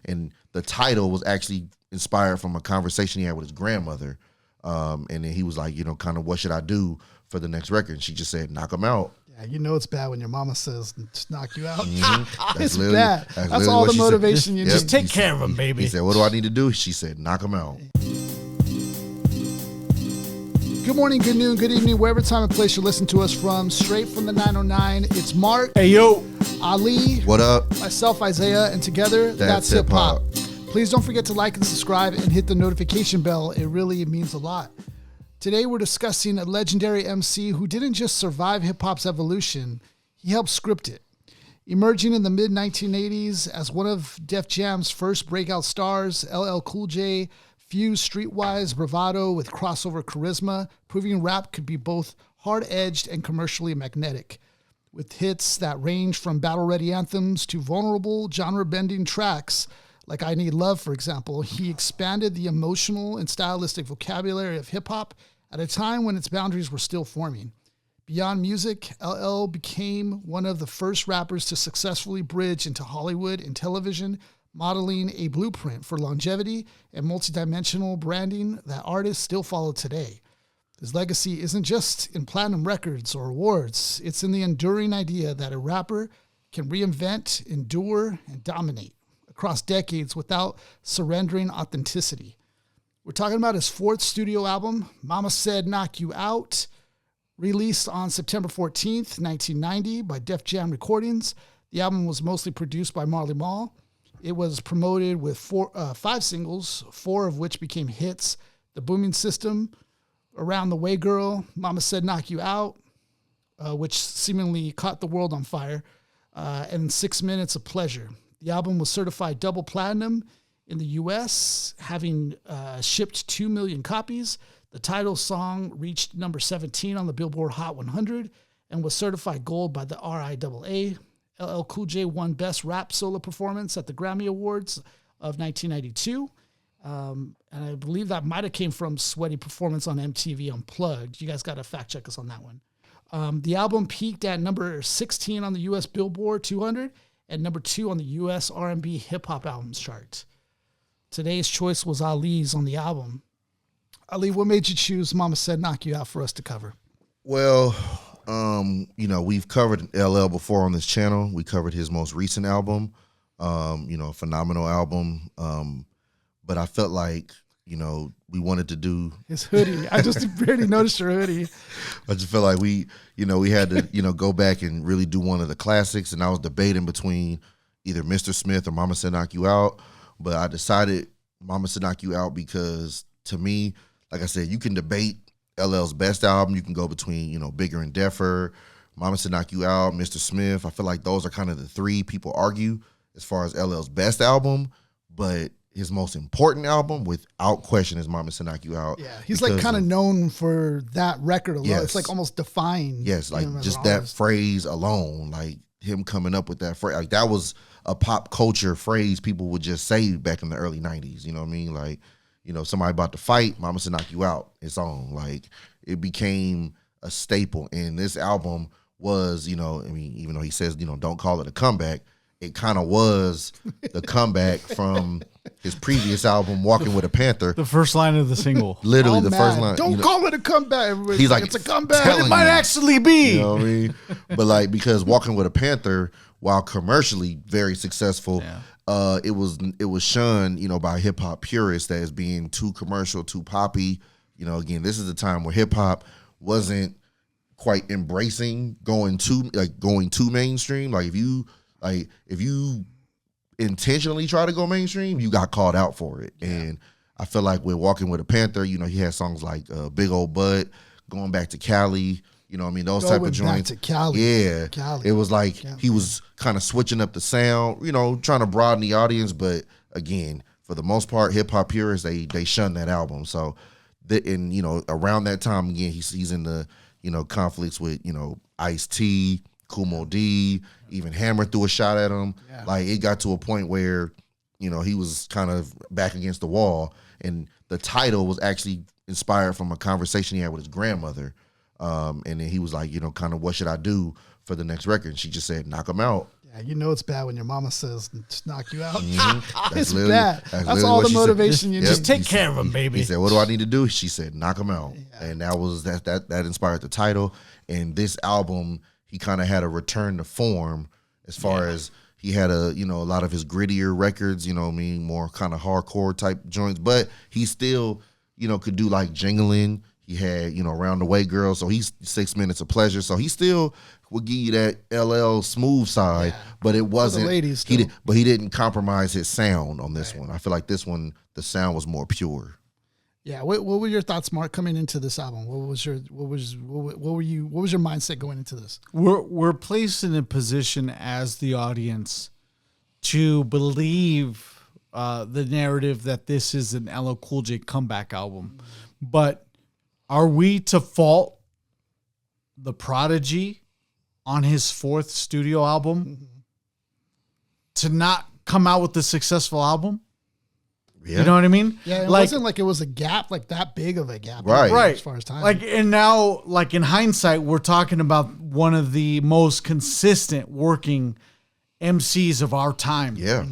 And the title was actually inspired from a conversation he had with his grandmother. And then he was like, kind of what should I do for the next record? And she just said, knock him out. Yeah, it's bad when your mama says to knock you out. Mm-hmm. It's bad. That's all the motivation you need. Just take care of him, baby. He said, what do I need to do? She said, knock him out. Good morning, good noon, good evening, wherever time and place you listen to us from. Straight from the 909, it's Mark. Hey, yo. Ali. What up? Myself, Isaiah, and together, that's hip hop. Please don't forget to like and subscribe and hit the notification bell. It really means a lot. Today, we're discussing a legendary MC who didn't just survive hip hop's evolution, he helped script it. Emerging in the mid-1980s as one of Def Jam's first breakout stars, LL Cool J fused streetwise bravado with crossover charisma, proving rap could be both hard-edged and commercially magnetic. With hits that range from battle-ready anthems to vulnerable, genre-bending tracks, like I Need Love, for example, he expanded the emotional and stylistic vocabulary of hip-hop at a time when its boundaries were still forming. Beyond music, LL became one of the first rappers to successfully bridge into Hollywood and television, modeling a blueprint for longevity and multidimensional branding that artists still follow today. His legacy isn't just in platinum records or awards, it's in the enduring idea that a rapper can reinvent, endure, and dominate across decades without surrendering authenticity. We're talking about his fourth studio album, Mama Said Knock You Out, released on September 14th, 1990 by Def Jam Recordings. The album was mostly produced by Marley Marl. It was promoted with 5 singles, 4 of which became hits: The Booming System, Around the Way Girl, Mama Said Knock You Out, which seemingly caught the world on fire, and 6 Minutes of Pleasure. The album was certified double platinum in the U.S., having shipped 2 million copies. The title song reached number 17 on the Billboard Hot 100 and was certified gold by the RIAA. LL Cool J won Best Rap Solo Performance at the Grammy Awards of 1992. And I believe that might have came from Sweaty Performance on MTV Unplugged. You guys got to fact check us on that one. The album peaked at number 16 on the U.S. Billboard 200 and number 2 on the U.S. R&B Hip Hop Albums chart. Today's choice was Ali's on the album. Ali, what made you choose Mama Said Knock You Out for us to cover? Well, we've covered LL before on this channel. We covered his most recent album, a phenomenal album. But I felt like, we wanted to do his hoodie. I just barely noticed your hoodie. I just felt like we had to, go back and really do one of the classics. And I was debating between either Mr. Smith or Mama Said Knock You Out. But I decided Mama Said Knock You Out because, to me, like I said, you can debate LL's best album. You can go between, Bigger and Deffer, Mama Said Knock You Out, Mr. Smith. I feel like those are kind of the 3 people argue as far as LL's best album. But his most important album, without question, is Mama Said Knock You Out. Yeah, he's like kind of known for that record alone. Yes. It's like almost defined. Yes, like just that phrase alone, like him coming up with that phrase. Like that was a pop culture phrase people would just say back in the early 90s. You know what I mean? Like, somebody about to fight, Mama Said Knock You Out. It's on. Like, it became a staple. And this album was, even though he says, don't call it a comeback, it kind of was the comeback from his previous album, Walking with a Panther. The first line of the single. Literally the first line. Don't call it a comeback. Everybody's he's like, it's a comeback. It might actually be. You know what I mean? But because Walking with a Panther, while commercially very successful, it was shunned, by hip hop purists as being too commercial, too poppy. Again, this is a time where hip hop wasn't quite embracing going too mainstream. Like if you intentionally try to go mainstream, you got called out for it. Yeah. And I feel like with Walking with a Panther, he had songs like Big Old Butt, Going Back to Cali. Those type of joints. Back to Cali. Yeah. Cali. It was like he was kind of switching up the sound, trying to broaden the audience. But again, for the most part, hip hop purists, they shunned that album. So, around that time, again, he's in the, conflicts with, Ice-T, Kumo D, even Hammer threw a shot at him. Yeah. Like, it got to a point where, he was kind of back against the wall. And the title was actually inspired from a conversation he had with his grandmother. And then he was like, kind of what should I do for the next record? And she just said, knock him out. Yeah. Yeah, you know it's bad when your mama says to knock you out. Mm-hmm. It's bad. That's all the motivation you need. Just take care of him, baby. He said, "What do I need to do?" She said, "Knock him out." Yeah. And that inspired the title. And this album, he kind of had a return to form as far as he had a lot of his grittier records, more kind of hardcore type joints, but he still, could do like Jingling. He had, Around the Way Girl. So he's 6 Minutes of Pleasure. So he still would give you that LL smooth side, but it wasn't. Ladies he didn't compromise his sound on this one. I feel like this one, the sound was more pure. Yeah. What were your thoughts, Mark, coming into this album? What was your mindset going into this? We're placed in a position as the audience to believe the narrative that this is an LL Cool J comeback album, but are we to fault the Prodigy on his 4th studio album to not come out with a successful album? Yeah. You know what I mean? Yeah, it wasn't like it was a gap, like that big of a gap. Right. As far as time. And now, in hindsight, we're talking about one of the most consistent working MCs of our time. Yeah.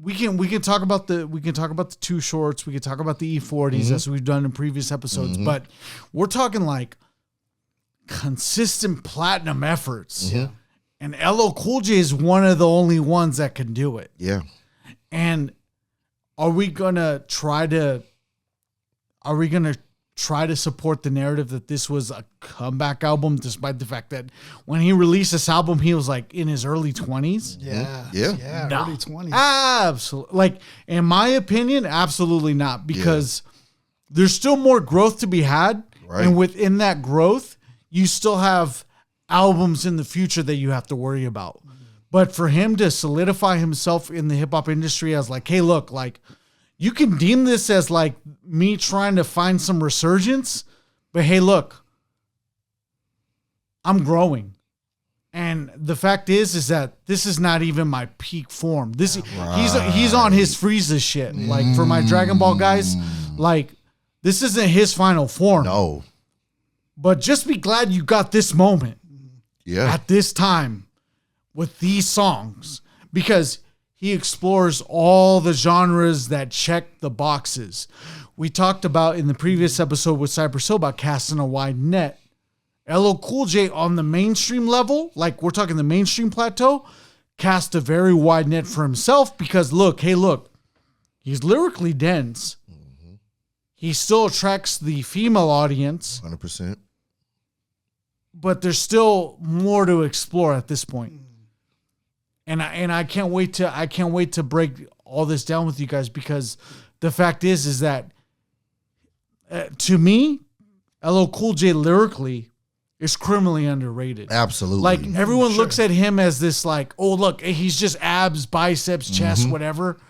We can talk about the Too Shorts, we can talk about the E40s as we've done in previous episodes, but we're talking consistent platinum efforts. Yeah. And LL Cool J is one of the only ones that can do it. Yeah. And are we gonna try to support the narrative that this was a comeback album, despite the fact that when he released this album, he was in his early 20s? Yeah. No. Early 20s. Absolutely. In my opinion, absolutely not, because there's still more growth to be had. Right. And within that growth, you still have albums in the future that you have to worry about. But for him to solidify himself in the hip hop industry as hey, look, you can deem this as me trying to find some resurgence, but hey, look, I'm growing. And the fact is that this is not even my peak form. He's on his Frieza shit. For my Dragon Ball guys, this isn't his final form. No. But just be glad you got this moment. Yeah. At this time with these songs, because he explores all the genres that check the boxes. We talked about in the previous episode with Cypress Hill about casting a wide net. LL Cool J on the mainstream level, we're talking the mainstream plateau, cast a very wide net for himself because look, he's lyrically dense. He still attracts the female audience. 100%. But there's still more to explore at this point. And I can't wait to break all this down with you guys, because the fact is that to me, LL Cool J lyrically is criminally underrated. Absolutely. Everyone looks at him as this oh look, he's just abs, biceps, chest, whatever.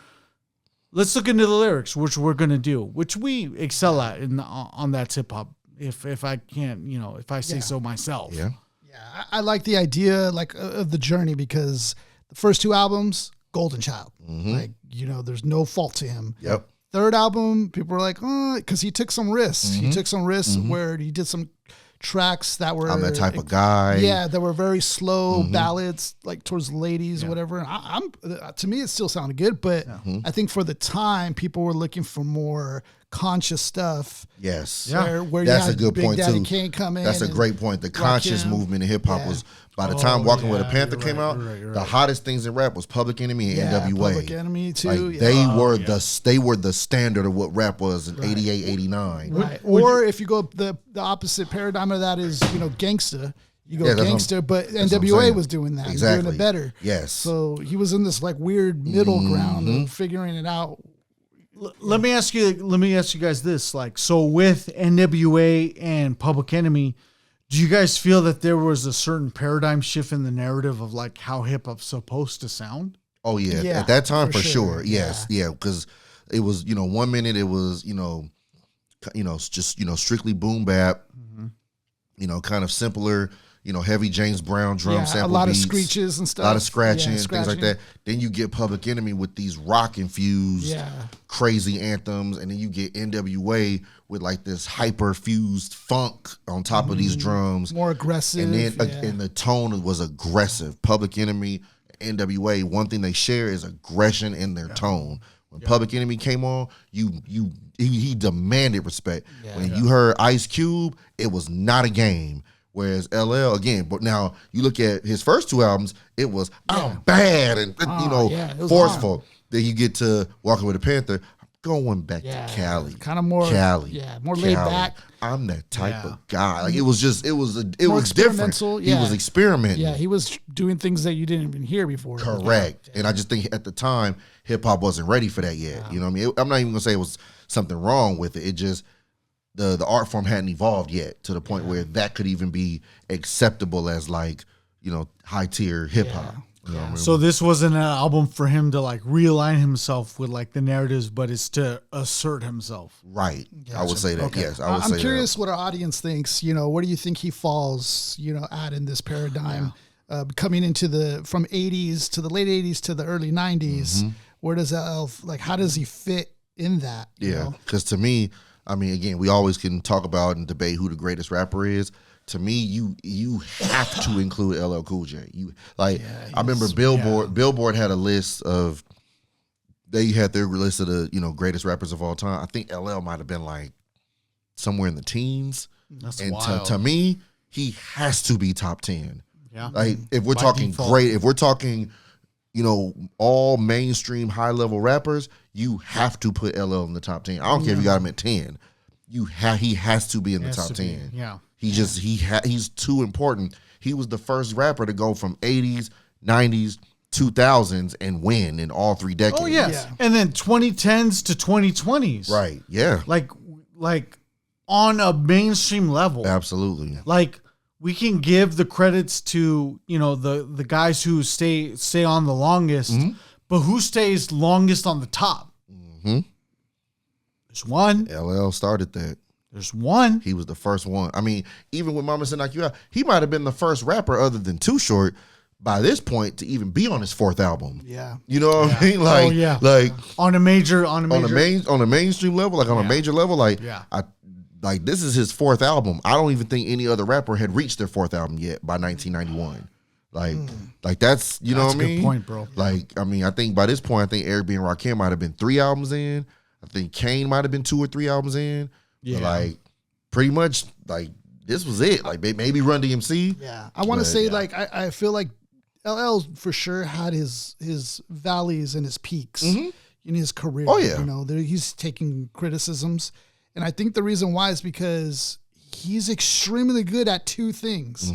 Let's look into the lyrics, which we're gonna do, which we excel at on that hip hop. If I can't, if I say so myself. Yeah. Yeah, I like the idea of the journey, because the first 2 albums, Golden Child. There's no fault to him. Yep. 3rd album, people were because he took some risks. He took some risks where he did some tracks that were... I'm that type of guy. Yeah, that were very slow ballads, towards ladies, whatever. And to me, it still sounded good, but I think for the time, people were looking for more conscious stuff. Yes. Where that's you had a good Big point Daddy too. Kane come in. That's a great point. The conscious movement in hip hop was, by the time Walking with a Panther came out, the hottest things in rap was Public Enemy and N.W.A. Public Enemy too. They were the standard of what rap was in 88, 89. Right. Or if you go the opposite paradigm of that is, Gangsta. You go gangster, but N.W.A. was doing that. Exactly. Doing it better. Yes. So he was in this weird middle ground of figuring it out. Let me ask you guys this: so with N.W.A. and Public Enemy, do you guys feel that there was a certain paradigm shift in the narrative of how hip hop's supposed to sound? Oh yeah. At that time for sure. Yes. Yeah. Because it was 1 minute it was just strictly boom bap, kind of simpler, heavy James Brown drum sample a lot beats, of screeches and stuff. A lot of scratching, things like that. Then you get Public Enemy with these rock-infused, crazy anthems. And then you get N.W.A. with like this hyper-fused funk on top of these drums. More aggressive. And then and the tone was aggressive. Public Enemy, N.W.A., one thing they share is aggression in their tone. When Public Enemy came on, he demanded respect. When you heard Ice Cube, it was not a game. Whereas LL, again, but now you look at his first 2 albums, it was I'm bad and forceful. Hard. Then you get to Walking with a Panther. I'm going back to Cali. Kind of more Cali. More laid back. I'm that type of guy. Like it was different. He was experimenting. Yeah, he was doing things that you didn't even hear before. Correct. And I just think at the time, hip hop wasn't ready for that yet. You know what I mean? I'm not even gonna say it was something wrong with it. It just the art form hadn't evolved yet to the point where that could even be acceptable as like, high tier hip hop. You know what I mean? So this wasn't an album for him to like realign himself with like the narratives, but it's to assert himself. Right. Gotcha. I would say that. Okay. Yes. I'm curious what our audience thinks. Where do you think he falls, at in this paradigm, coming into from 80s to the late 80s to the early 90s? Where does how does he fit in that? Yeah. Because to me, I mean, again, we always can talk about and debate who the greatest rapper is. To me, you have to include LL Cool J. I remember Billboard had a list of, they had their list of the greatest rappers of all time. I think LL might have been like somewhere in the teens. That's and wild. To me, he has to be top 10. Yeah. Like if we're talking great, if we're talking, all mainstream high level rappers, you have to put LL in the top 10. I don't care if you got him at 10. He has to be in the top 10. Yeah. He's too important. He was the first rapper to go from 80s, 90s, 2000s and win in all 3 decades. Oh yes. Yeah. And then 2010s to 2020s. Right. Yeah. Like on a mainstream level. Absolutely. Like we can give the credits to, the guys who stay on the longest, but who stays longest on the top? There's one. LL started that. There's one. He was the first one. I mean, even with Mama Said Knock You Out, he might have been the first rapper other than Too Short by this point to even be on his 4th album. Yeah. You know what I mean? Like, like on a mainstream level, like on a major level, like this is his 4th album. I don't even think any other rapper had reached their 4th album yet by 1991. Like that's, know what I mean? That's a good point, bro. Like, I mean, I think by this point, I think Eric B. and Rakim might have been 3 albums in. I think Kane might have been 2 or 3 albums in. Yeah. But like, pretty much, like, this was it. Like, maybe Run DMC. Yeah. I want to say, like, I feel like LL for sure had his valleys and his peaks in his career. Oh, yeah. He's taking criticisms. And I think the reason why is because he's extremely good at 2 things.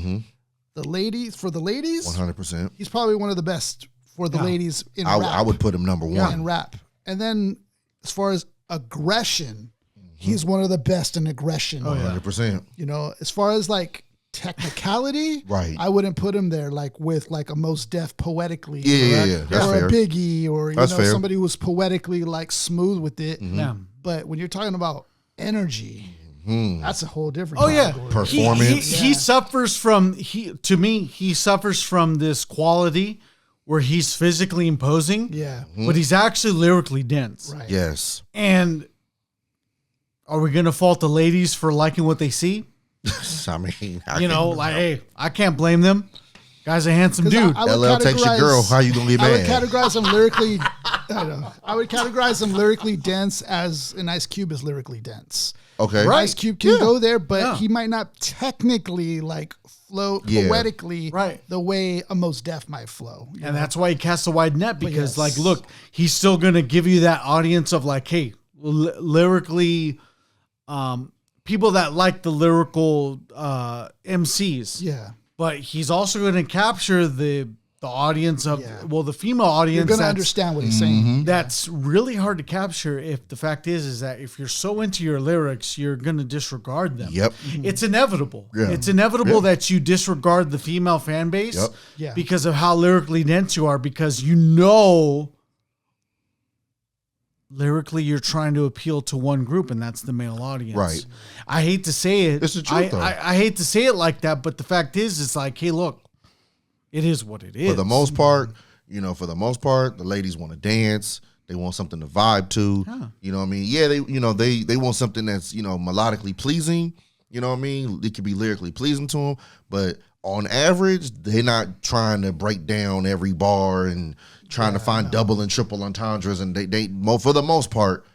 The ladies, 100%. He's probably one of the best for the ladies in rap. I would put him number 1. In rap. And then as far as aggression, he's one of the best in aggression. 100%. As far as like technicality, right? I wouldn't put him there like with like a Mos Def poetically, yeah. That's or fair. A Biggie, or That's fair. somebody who was poetically like smooth with it. But when you're talking about energy, that's a whole different. category. Performance. He suffers from he suffers from this quality where he's physically imposing, but he's actually lyrically dense. Right. Yes. And are we gonna fault the ladies for liking what they see? I mean, hey, I can't blame them. Guy's a handsome dude. LL takes your girl. How you gonna get mad? I would categorize him lyrically. I would categorize him lyrically dense as an Ice Cube is lyrically dense. Okay, Ice Cube can go there, but he might not technically like flow poetically the way a Mos Def might flow. And that's why he casts a wide net, because like, look, he's still gonna give you that audience of like, hey, lyrically, people that like the lyrical MCs. Yeah. But he's also going to capture the audience of, the female audience. You're going to understand what he's saying. That's really hard to capture if the fact is that if you're so into your lyrics, you're going to disregard them. Yep. It's inevitable. Yeah. It's inevitable that you disregard the female fan base because of how lyrically dense you are, because lyrically you're trying to appeal to one group, and that's the male audience. Right. I hate to say it. It's the truth, though. I hate to say it like that, but the fact is, it's like, hey, look, it is what it is. For the most part, the ladies want to dance. They want something to vibe to. Yeah. You know what I mean? Yeah, they want something that's, melodically pleasing. You know what I mean? It could be lyrically pleasing to them, but on average, they're not trying to break down every bar and trying to find double and triple entendres. And they for the most part,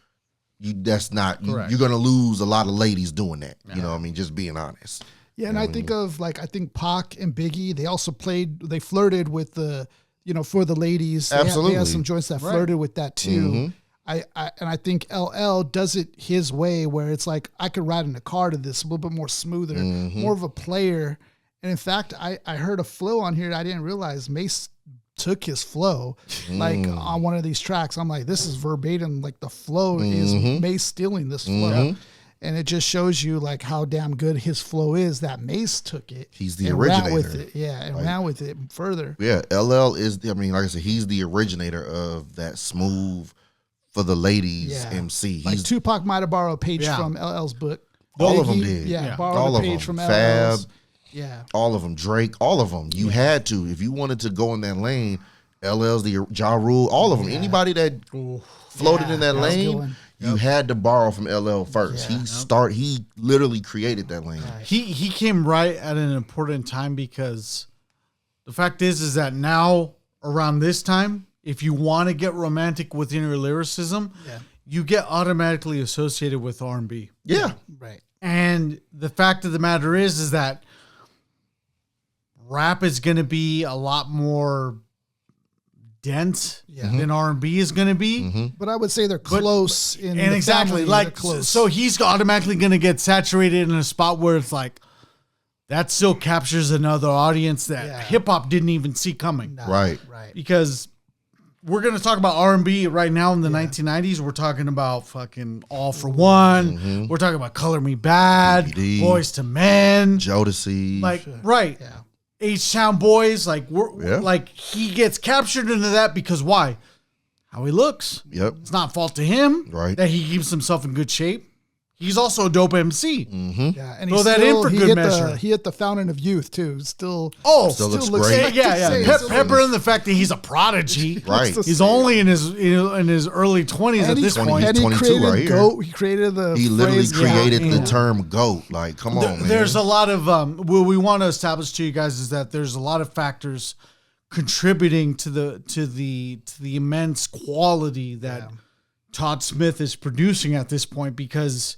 you're gonna lose a lot of ladies doing that. Yeah. You know what I mean? Just being honest. Yeah, and I think Pac and Biggie, they also flirted with the, for the ladies. Absolutely. They had some joints that flirted with that too. I think LL does it his way, where it's like, I could ride in a car to this a little bit more smoother, more of a player. And in fact, I heard a flow on here. I didn't realize Mace took his flow like on one of these tracks. I'm like, this is verbatim. Like the flow is Mace stealing this flow. And it just shows you like how damn good his flow is, that Mace took it. He's the originator. Ran with it. Yeah, and ran with it further. Yeah, LL is, like I said, he's the originator of that smooth for the ladies MC. Like Tupac might have borrowed a page from LL's book. All of them did. Yeah, borrowed a page from Fab, LL's. Yeah. All of them. Drake, all of them. You had to. If you wanted to go in that lane, LL's, the Ja Rule, all of them. Anybody that floated in that lane, you had to borrow from LL first. He literally created that lane. Right. He came right at an important time, because the fact is that now around this time, if you want to get romantic within your lyricism, you get automatically associated with R&B. Yeah. Right. And the fact of the matter is that rap is going to be a lot more dense than R&B is going to be. But I would say they're close in and the exactly family, like close. So he's automatically going to get saturated in a spot where it's like that still captures another audience that hip hop didn't even see coming. Right. Because we're going to talk about R&B right now in the 1990s. We're talking about fucking All For One. We're talking about Color Me Bad, DVD, Boys to Men, Jodeci. like H-Town Boys, like like he gets captured into that because why? How he looks. Yep. It's not fault to him. Right. That he keeps himself in good shape. He's also a dope MC. Yeah, and throw that in for good measure. He hit the fountain of youth too. Still looks great. Pepper in the fact that he's a prodigy. Right. He's only in his early 20s at this point. And he 22 created right here. GOAT. He created the. He literally phrase created GOAT. the term GOAT. Like, come on, man. There's a lot of what we want to establish to you guys is that there's a lot of factors contributing to the immense quality that Todd Smith is producing at this point, because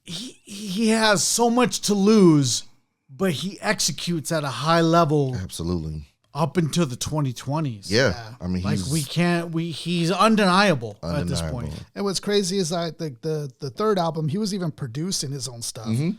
he has so much to lose, but he executes at a high level. Absolutely. Up until the 2020s. Yeah. I mean, he's undeniable at this point. And what's crazy is the third album, he was even producing his own stuff. I didn't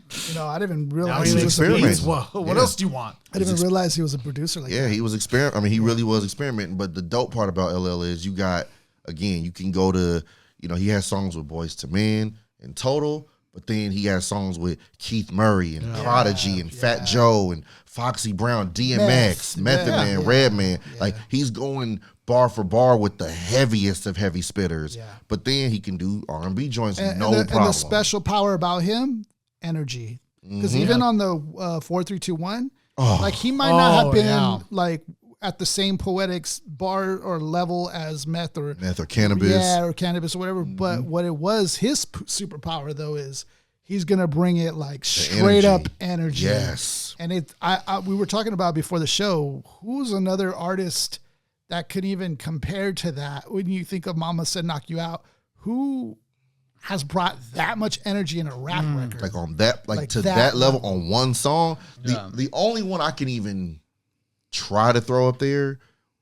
even realize he was experimenting. What else do you want? I didn't even realize he was a producer like that. Yeah, he was experimenting. I mean, he really was experimenting. But the dope part about LL is you can go to, he has songs with Boys to Men in total. But then he has songs with Keith Murray and Prodigy and Fat Joe and Foxy Brown, DMX, Method Man, Redman. Like, he's going bar for bar with the heaviest of heavy spitters. Yeah. But then he can do R&B joints no problem. And the special power about him, energy. Because even on the 4-3-2-1, like, he might not have been like at the same poetics bar or level as Meth or Cannabis. Yeah, or Cannabis or whatever. But what it was, his superpower though, is he's gonna bring it like straight up energy. Yes. And we were talking about before the show, who's another artist that could even compare to that? When you think of Mama Said Knock You Out, who has brought that much energy in a rap record? Like on that, like to that level on one song. The only one I can even try to throw up there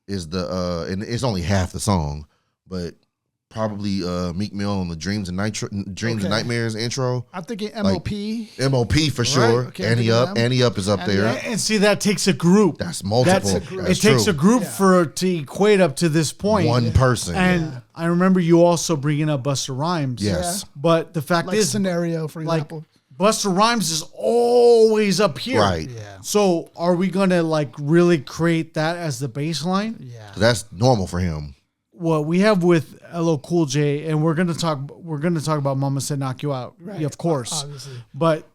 is and it's only half the song, but probably Meek Mill on the Dreams and Nightmares intro. I'm thinking MOP. Like, MOP for sure. Right. Okay, Annie Up is up there. And see, that takes a group. That's multiple. It takes a group to equate up to this point. One person. And I remember you also bringing up Busta Rhymes. Yes. Yeah. But the fact like is, Scenario, for example. Busta Rhymes is always up here. Right. Yeah. So are we going to like really create that as the baseline? Yeah. That's normal for him. what we have with LL Cool J, and we're gonna talk about Mama Said Knock You Out, Right. of course, Obviously. but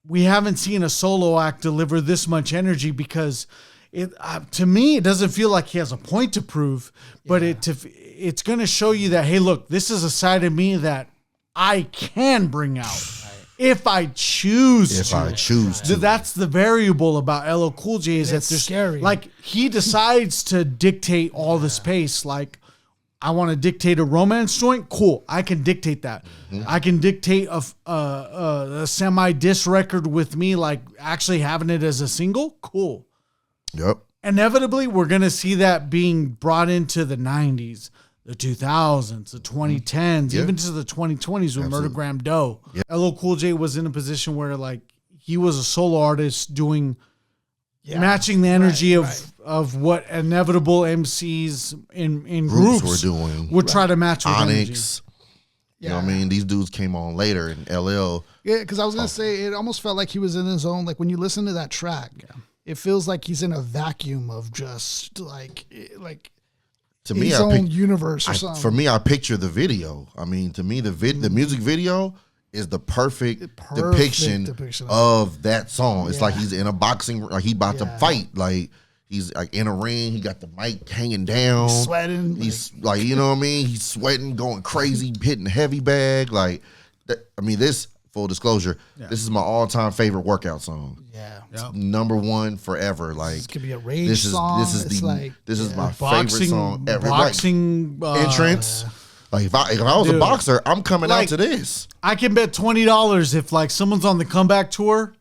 we haven't seen a solo act deliver this much energy because it to me it doesn't feel like he has a point to prove, but it's gonna show you that, hey, look, this is a side of me that I can bring out. If I choose to. That's the variable about LL Cool J is that there's scary. Like he decides to dictate all the space. Like I want to dictate a romance joint. Cool. I can dictate that. I can dictate a semi diss record with me, like actually having it as a single. Cool. Yep. Inevitably, we're going to see that being brought into the 90s. The 2000s, the 2010s, even to the 2020s with Murdergram Doe. Yep. LL Cool J was in a position where like he was a solo artist doing matching the energy of what inevitable MCs in groups were doing. Would try to match with Onyx. You know what I mean? These dudes came on later in LL. Yeah, because I was going to say, it almost felt like he was in his own, like when you listen to that track, it feels like he's in a vacuum of just like to me, his own universe or something. For me, I picture the video. I mean, to me, the music video is the perfect depiction of that song. It's like he's in a boxing, like he about to fight. Like he's like in a ring. He got the mic hanging down. He's sweating. He's like, you know what I mean? He's sweating, going crazy, hitting heavy bag. Like, I mean, this, full disclosure, this is my all-time favorite workout song. Yeah. It's number one forever. Like this could be a rage song. This is my favorite song ever. Boxing entrance. Like if I was a boxer, I'm coming out to this. I can bet $20 if like someone's on the comeback tour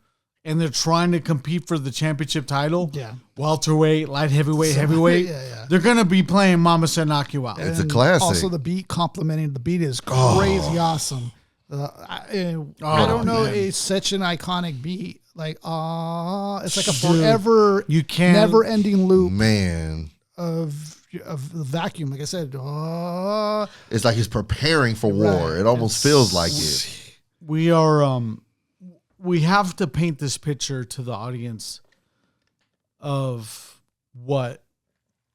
and they're trying to compete for the championship title. Yeah. Welterweight, light heavyweight, heavyweight. They're gonna be playing Mama Said Knock You Out. It's a classic. Also the beat complementing the beat is crazy awesome. I don't know. It's such an iconic beat. Like, it's like a forever, never-ending loop, man, of the vacuum. Like I said, it's like he's preparing for war. It almost feels like it. We are, we have to paint this picture to the audience of what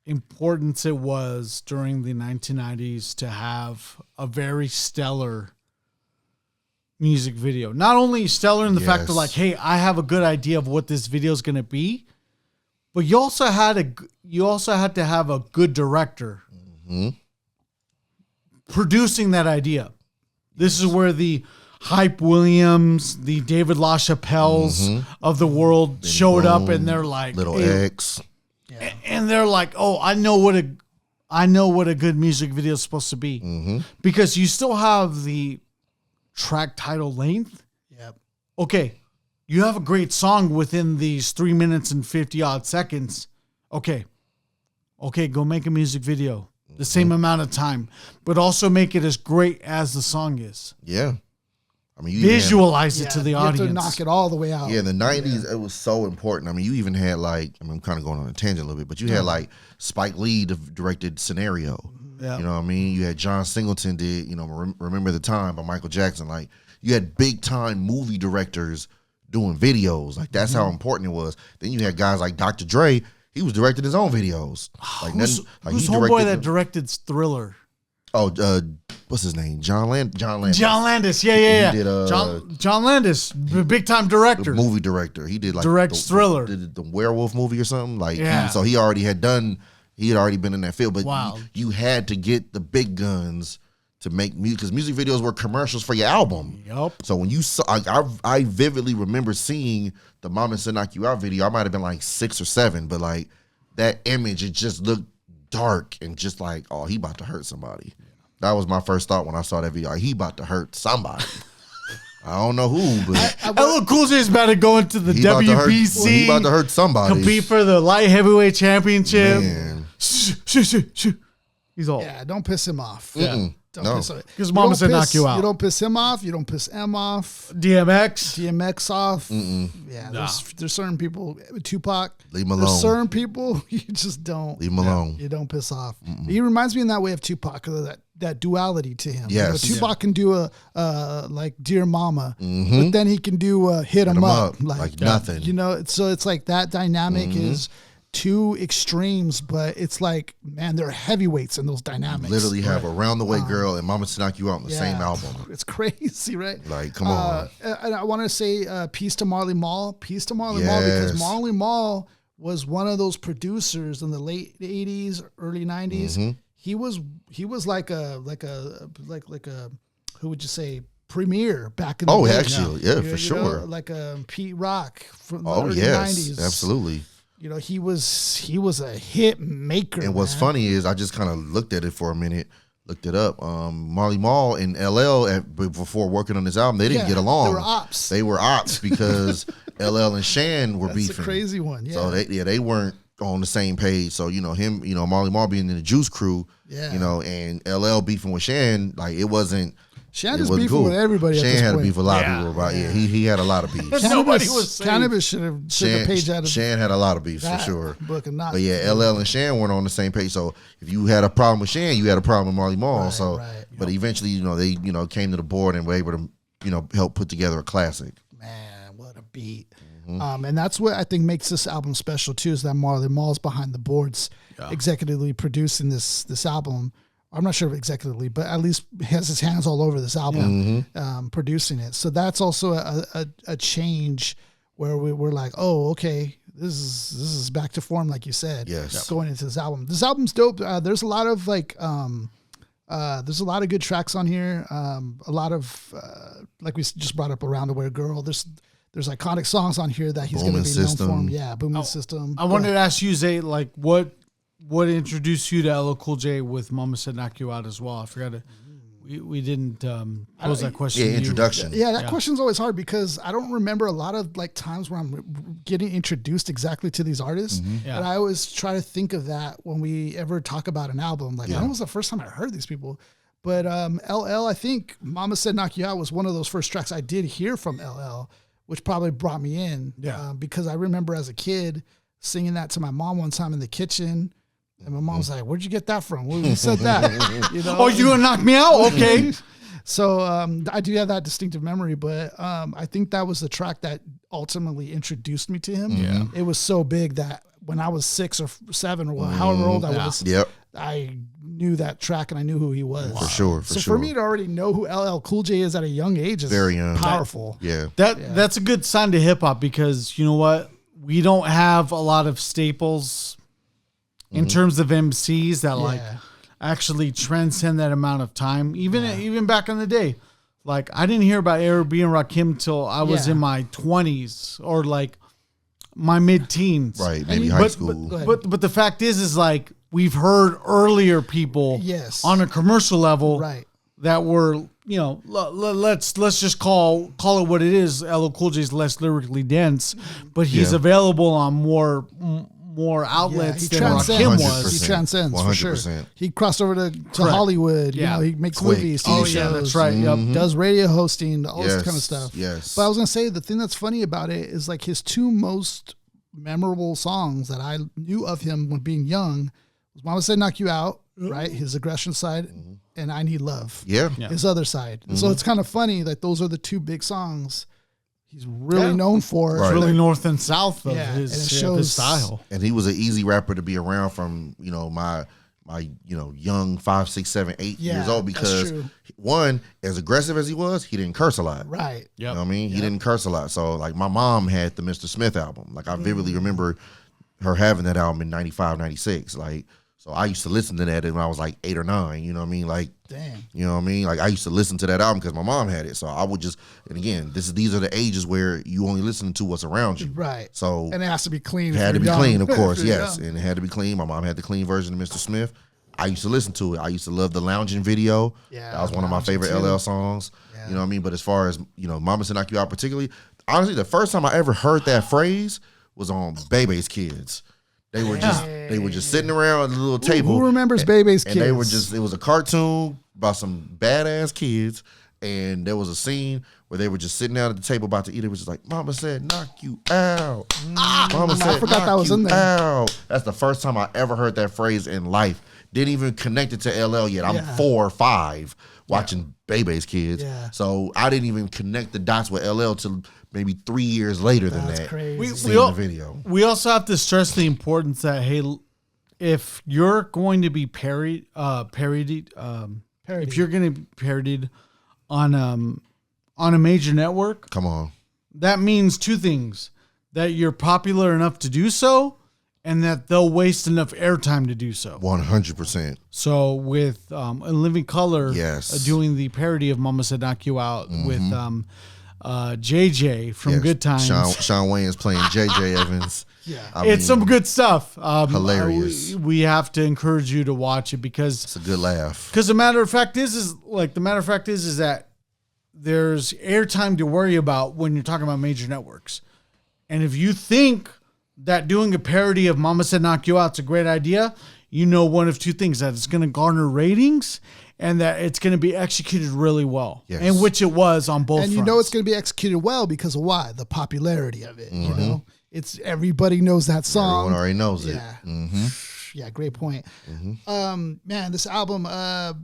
importance it was during the 1990s to have a very stellar music video. Not only stellar in the fact that like, hey, I have a good idea of what this video is going to be, but you also had to have a good director producing that idea. This is where the Hype Williams, the David LaChapelles of the world showed up, and they're like Little X, and they're like, oh, I know what a good music video is supposed to be, because you still have the track title length. Yep. Okay. You have a great song within these 3 minutes and 50 odd seconds. Okay. Go make a music video. The same amount of time, but also make it as great as the song is. Yeah. I mean, you visualize it to the audience. You have to knock it all the way out. Yeah, in the 90s, it was so important. I mean, you even had like, I mean, I'm kind of going on a tangent a little bit, but you had like Spike Lee directed Scenario. Yeah. You know what I mean? You had John Singleton did, you know, Remember the Time by Michael Jackson. Like, you had big time movie directors doing videos. Like, that's how important it was. Then you had guys like Dr. Dre. He was directing his own videos. Like, who's homeboy that directed Thriller? Oh, what's his name? John Landis. John Landis. Yeah. He did, John Landis, big time director. Movie director. He did like directs Thriller. The werewolf movie or something. Like, so he already had been in that field, but you had to get the big guns to make music, because music videos were commercials for your album. Yep. So when you saw, I vividly remember seeing the Mama Said Knock You Out video. I might have been like 6 or 7, but like that image, it just looked dark and just like, oh, he about to hurt somebody. That was my first thought when I saw that video. Like, he about to hurt somebody. I don't know who, but LL Cool J is about to go into the WBC. He about to hurt somebody. Compete for the light heavyweight championship. Man. He's all. Yeah, don't piss him off. Yeah. Don't piss him. Because Mama Said Knock You Out. You don't piss him off. You don't piss M off. DMX off. Yeah, there's certain people. Tupac. Leave him alone. There's certain people you just don't. Leave him alone. You don't piss off. He reminds me in that way of Tupac, that duality to him. Yes. You know, Tupac can do a like Dear Mama, but then he can do a hit 'em up. Like nothing. You know, so it's like that dynamic is two extremes, but it's like, man, they're heavyweights in those dynamics. Literally have Around the Way Girl and Mama to Knock You Out in the same album. It's crazy, right? Like, come on. And I want to say peace to Marley Marl. Peace to Marley Marl, because Marley Marl was one of those producers in the late 80s, early 90s. Mm-hmm. He was like a who would you say, premier back in the day. Actually, for sure. Like a Pete Rock from the early 90s. Absolutely. He was a hit maker. And what's funny is I just kind of looked at it for a minute, looked it up. Marley Marl and LL before working on this album, they didn't get along. They were ops because LL and Shan were beefing. That's a crazy one. Yeah. So they weren't on the same page. So him, Marley Marl being in the Juice Crew, and LL beefing with Shan, like it wasn't. Shan is beefing with everybody. Shan had to beef with a lot of people about. He had a lot of beef. Nobody was safe. Cannabis should have took a page out of. Shan had a lot of beef for sure. But LL and Shan weren't on the same page. So if you had a problem with Shan, you had a problem with Marley Marl. But eventually, they came to the board and were able to help put together a classic. Man, what a beat! Mm-hmm. And that's what I think makes this album special too, is that Marley Marl's behind the boards, executively producing this album. I'm not sure if executively, but at least has his hands all over this album, producing it. So that's also a change where we're like, oh, okay, this is back to form, like you said. Yes. Going into this album. This album's dope. There's a lot of there's a lot of good tracks on here. A lot of like we just brought up, Around the Way Girl. There's iconic songs on here that he's going to be known for. Yeah, Booming System. I wanted to ask you, Zay, like what introduced you to LL Cool J with Mama Said Knock You Out as well? I forgot it. We didn't pose that question. Yeah, introduction. Yeah, that question's always hard because I don't remember a lot of like times where I'm getting introduced exactly to these artists. Mm-hmm. Yeah. And I always try to think of that when we ever talk about an album. Like, when was the first time I heard these people? But LL, I think Mama Said Knock You Out was one of those first tracks I did hear from LL, which probably brought me in. Yeah. Because I remember as a kid singing that to my mom one time in the kitchen. And my mom's like, "Where'd you get that from? Who said that?" Oh, you gonna knock me out? Okay. So I do have that distinctive memory, but I think that was the track that ultimately introduced me to him. Yeah. It was so big that when I was 6 or 7 or however old I was, I knew that track and I knew who he was. For sure. For me to already know who LL Cool J is at a young age is very young. Powerful. That's a good sign to hip hop, because you know what? We don't have a lot of staples in terms of MCs that actually transcend that amount of time. Even back in the day, like I didn't hear about Arabi and Rakim till I was in my 20s or like my mid-teens. Right, maybe high school. But the fact is like we've heard earlier people on a commercial level that were, let's just call it what it is. LL Cool J is less lyrically dense, but he's available on more outlets than Rakim was. He transcends 100%. For sure. He crossed over to Hollywood. He makes movies, TV shows. That's right. Yep. Does radio hosting, all this kind of stuff. Yes. But I was gonna say the thing that's funny about it is like his two most memorable songs that I knew of him when being young was "Mama Said Knock You Out," right? His aggression side, and "I Need Love." Yeah. His other side. So it's kind of funny that those are the two big songs he's really known for. It's really north and south of his style. And he was an easy rapper to be around from, my young 5, 6, 7, 8 years old, because one, as aggressive as he was, he didn't curse a lot. Right. You know what I mean? He didn't curse a lot. So like my mom had the Mr. Smith album. Like I vividly remember her having that album in 95, 96. Like, so I used to listen to that when I was like 8 or 9, you know what I mean? Like, damn. You know what I mean? Like I used to listen to that album because my mom had it. So I would just, and again, these are the ages where you only listen to what's around you. Right. So and it has to be clean. It had to be clean, of course, yes. And it had to be clean. My mom had the clean version of Mr. Smith. I used to listen to it. I used to love the Lounging video. Yeah. That was one of my favorite LL songs. Yeah. You know what I mean? But as far as, Mama Said Knock You Out particularly, honestly, the first time I ever heard that phrase was on Bebe's Kids. They were just sitting around at a little table. Who remembers Bebe's Kids? And they were just, it was a cartoon about some badass kids, and there was a scene where they were just sitting down at the table about to eat. It was just like, "Mama said knock you out." Mama said, I forgot that was in there. Out. That's the first time I ever heard that phrase in life. Didn't even connect it to LL yet. I'm 4 or 5 watching Bebe's Kids. Yeah. So I didn't even connect the dots with LL till maybe 3 years later than That's that. crazy. Seeing the video. We also have to stress the importance that, hey, if you're going to be parodied, if you're going to be parodied on a major network, Come on. that means two things: that you're popular enough to do so, and that they'll waste enough airtime to do so. 100%. So with In Living Color, Yes. doing the parody of Mama Said Knock You Out with JJ from Yes. Good Times. Sean Wayne is playing JJ Evans. Yeah. It's some good stuff. Hilarious. We have to encourage you to watch it because It's a good laugh. the matter of fact is that there's airtime to worry about when you're talking about major networks. And if you think that doing a parody of Mama Said Knock You Out's a great idea, you know one of two things: that it's going to garner ratings and that it's going to be executed really well. Yes. And which it was on both And you know it's going to be executed well because of why? The popularity of it. You know, it's everybody knows that song. Everyone already knows it. Yeah. Yeah, great point. Man, this album, I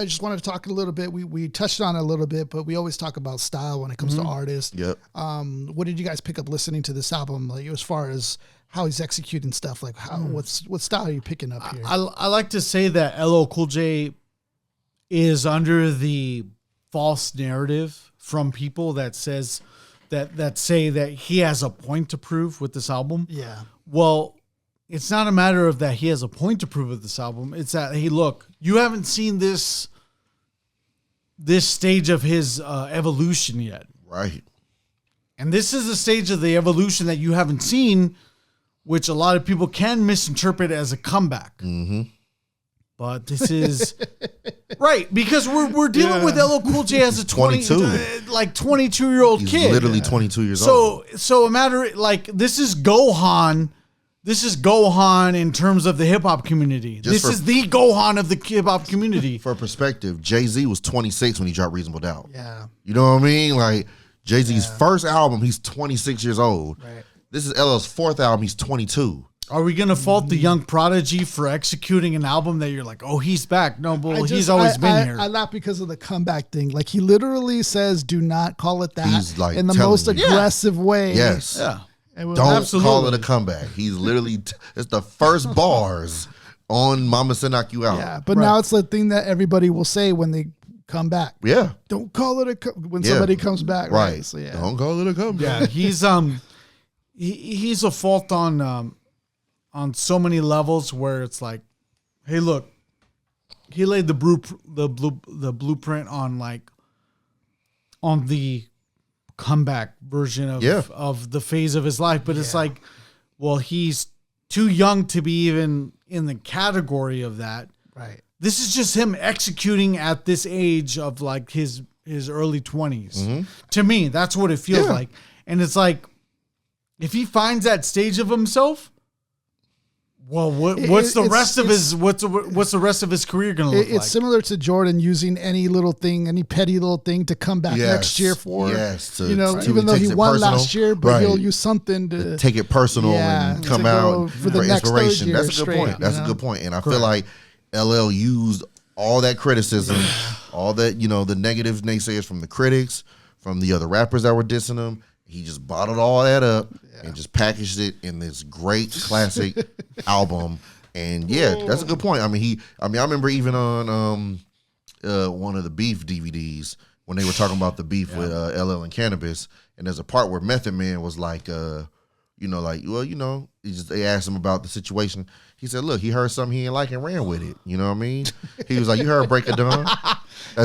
just wanted to talk a little bit. We touched on it a little bit, but we always talk about style when it comes to artists. Yep. What did you guys pick up listening to this album, like as far as how he's executing stuff? Like, what style are you picking up here? I like to say that LL Cool J is under the false narrative from people that says that say that he has a point to prove with this album. Yeah. Well, it's not a matter of that he has a point to prove with this album. It's that, hey, look, you haven't seen this stage of his evolution yet. Right. And this is the stage of the evolution that you haven't seen, which a lot of people can misinterpret as a comeback. But this is right, because we're dealing with LL Cool J as a 22-year-old He's kid. literally 22 years old. So a matter like this is Gohan. This is Gohan in terms of the hip hop community. This is the Gohan of the hip hop community. For perspective, Jay-Z was 26 when he dropped Reasonable Doubt. Yeah. You know what I mean? Like Jay-Z's first album, he's 26 years old. Right. This is LL's fourth album, he's 22. Are we going to fault the young prodigy for executing an album that you're like, oh, he's back? No, but he's always been here. I laugh because of the comeback thing. Like, he literally says, do not call it that, He's like in the telling most you. aggressive way. Yes. Yeah. And Don't Absolutely. call it a comeback. He's literally, it's the first bars on Mama Said Knock You Out. Yeah, but now it's the thing that everybody will say when they come back. Yeah. Don't call it when somebody comes back. Right. So, yeah. Don't call it a comeback. Yeah, he's a fault on so many levels where it's like, hey, look, he laid the blueprint on the comeback version of the phase of his life, but it's like, well, he's too young to be even in the category of that. Right. This is just him executing at this age of like his early 20s. To me, that's what it feels like. And it's like, if he finds that stage of himself, well, what's the rest of his career going to look like? It's similar to Jordan using any little thing, any petty little thing to come back next year for. Yes. Even though he won last year, but he'll use something to take it personal and come out for the next inspiration. Year That's a good point. That's a good point. And I feel like LL used all that criticism, all that, the negative naysayers from the critics, from the other rappers that were dissing him. He just bottled all that up and just packaged it in this great classic album. And that's a good point. I remember even on one of the Beef DVDs when they were talking about the beef with LL and Cannabis, and there's a part where Method Man was like, they asked him about the situation. He said, look, he heard something he didn't like and ran with it. You know what I mean? He was like, you heard Break of Dawn?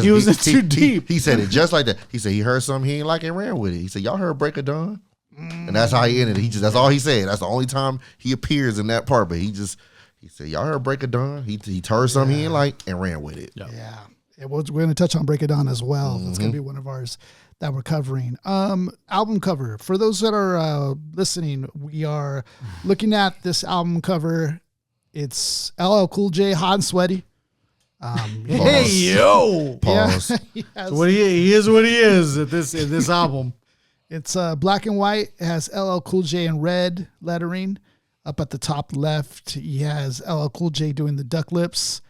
He was in too deep. He said it just like that. He said he heard something he didn't like and ran with it. He said, y'all heard Break of Dawn? And that's how he ended it. That's all he said. That's the only time he appears in that part. But he said, y'all heard Break of Dawn? He heard something he didn't like and ran with it. Yeah. We're going to touch on Break It Down as well. That's going to be one of ours that we're covering. Album cover. For those that are listening, we are looking at this album cover. It's LL Cool J, hot and sweaty. Hey, yo! Pause. Yeah, So he is what he is in this album. It's black and white. It has LL Cool J in red lettering. Up at the top left, he has LL Cool J doing the duck lips.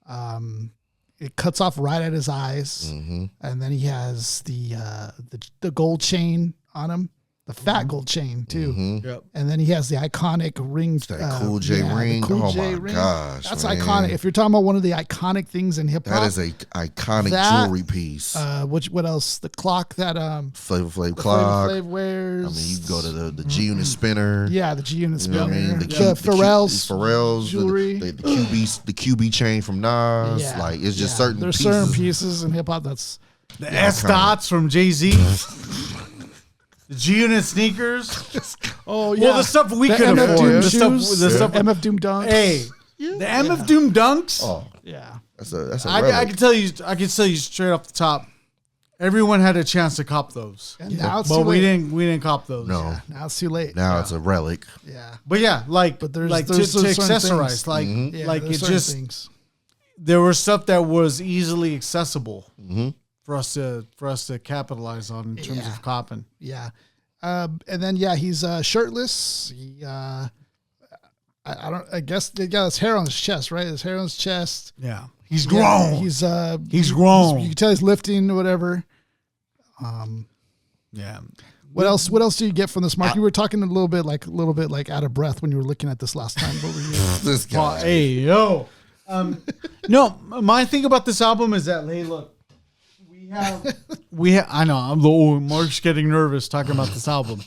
It cuts off right at his eyes, and then he has the gold chain on him. the fat gold chain too. Yep. And then he has the iconic ring. That Cool J ring. Cool J my gosh, that's man. iconic. If you're talking about one of the iconic things in hip hop, that is a iconic jewelry piece. What else? The clock that Flavor Flav clock. Flav wears. I mean, you go to the G Unit spinner. Yeah, the G Unit spinner. You know what I mean? The Pharrell's jewelry. The QB chain from Nas. Yeah, Like it's just certain. There's pieces. certain pieces in hip hop that's the S dots from Jay-Z. The G-Unit sneakers. Oh yeah. Well, the stuff we could MF afford. Doom The stuff. MF Doom dunks. Hey, the MF Doom dunks. Oh, Yeah. that's a I relic. can tell you. I can tell you straight off the top. Everyone had a chance to cop those, And now it's but too we late. didn't. We didn't cop those. No, Now it's too late. now it's a relic. Yeah. But yeah, But there's to certain accessorize, things. Yeah, like there's it certain just things. there was stuff that was easily accessible for us to capitalize on in terms of copping. Yeah. And then he's shirtless. He I guess they got his hair on his chest, right? His hair on his chest. Yeah, he's grown. He's grown. You can tell he's lifting or whatever. Yeah. What else do you get from this, Mark? You were talking a little bit like out of breath when you were looking at this last time. What were you? This guy. Hey yo. No, my thing about this album is that, hey, look, we have. I know Mark's getting nervous talking about this album.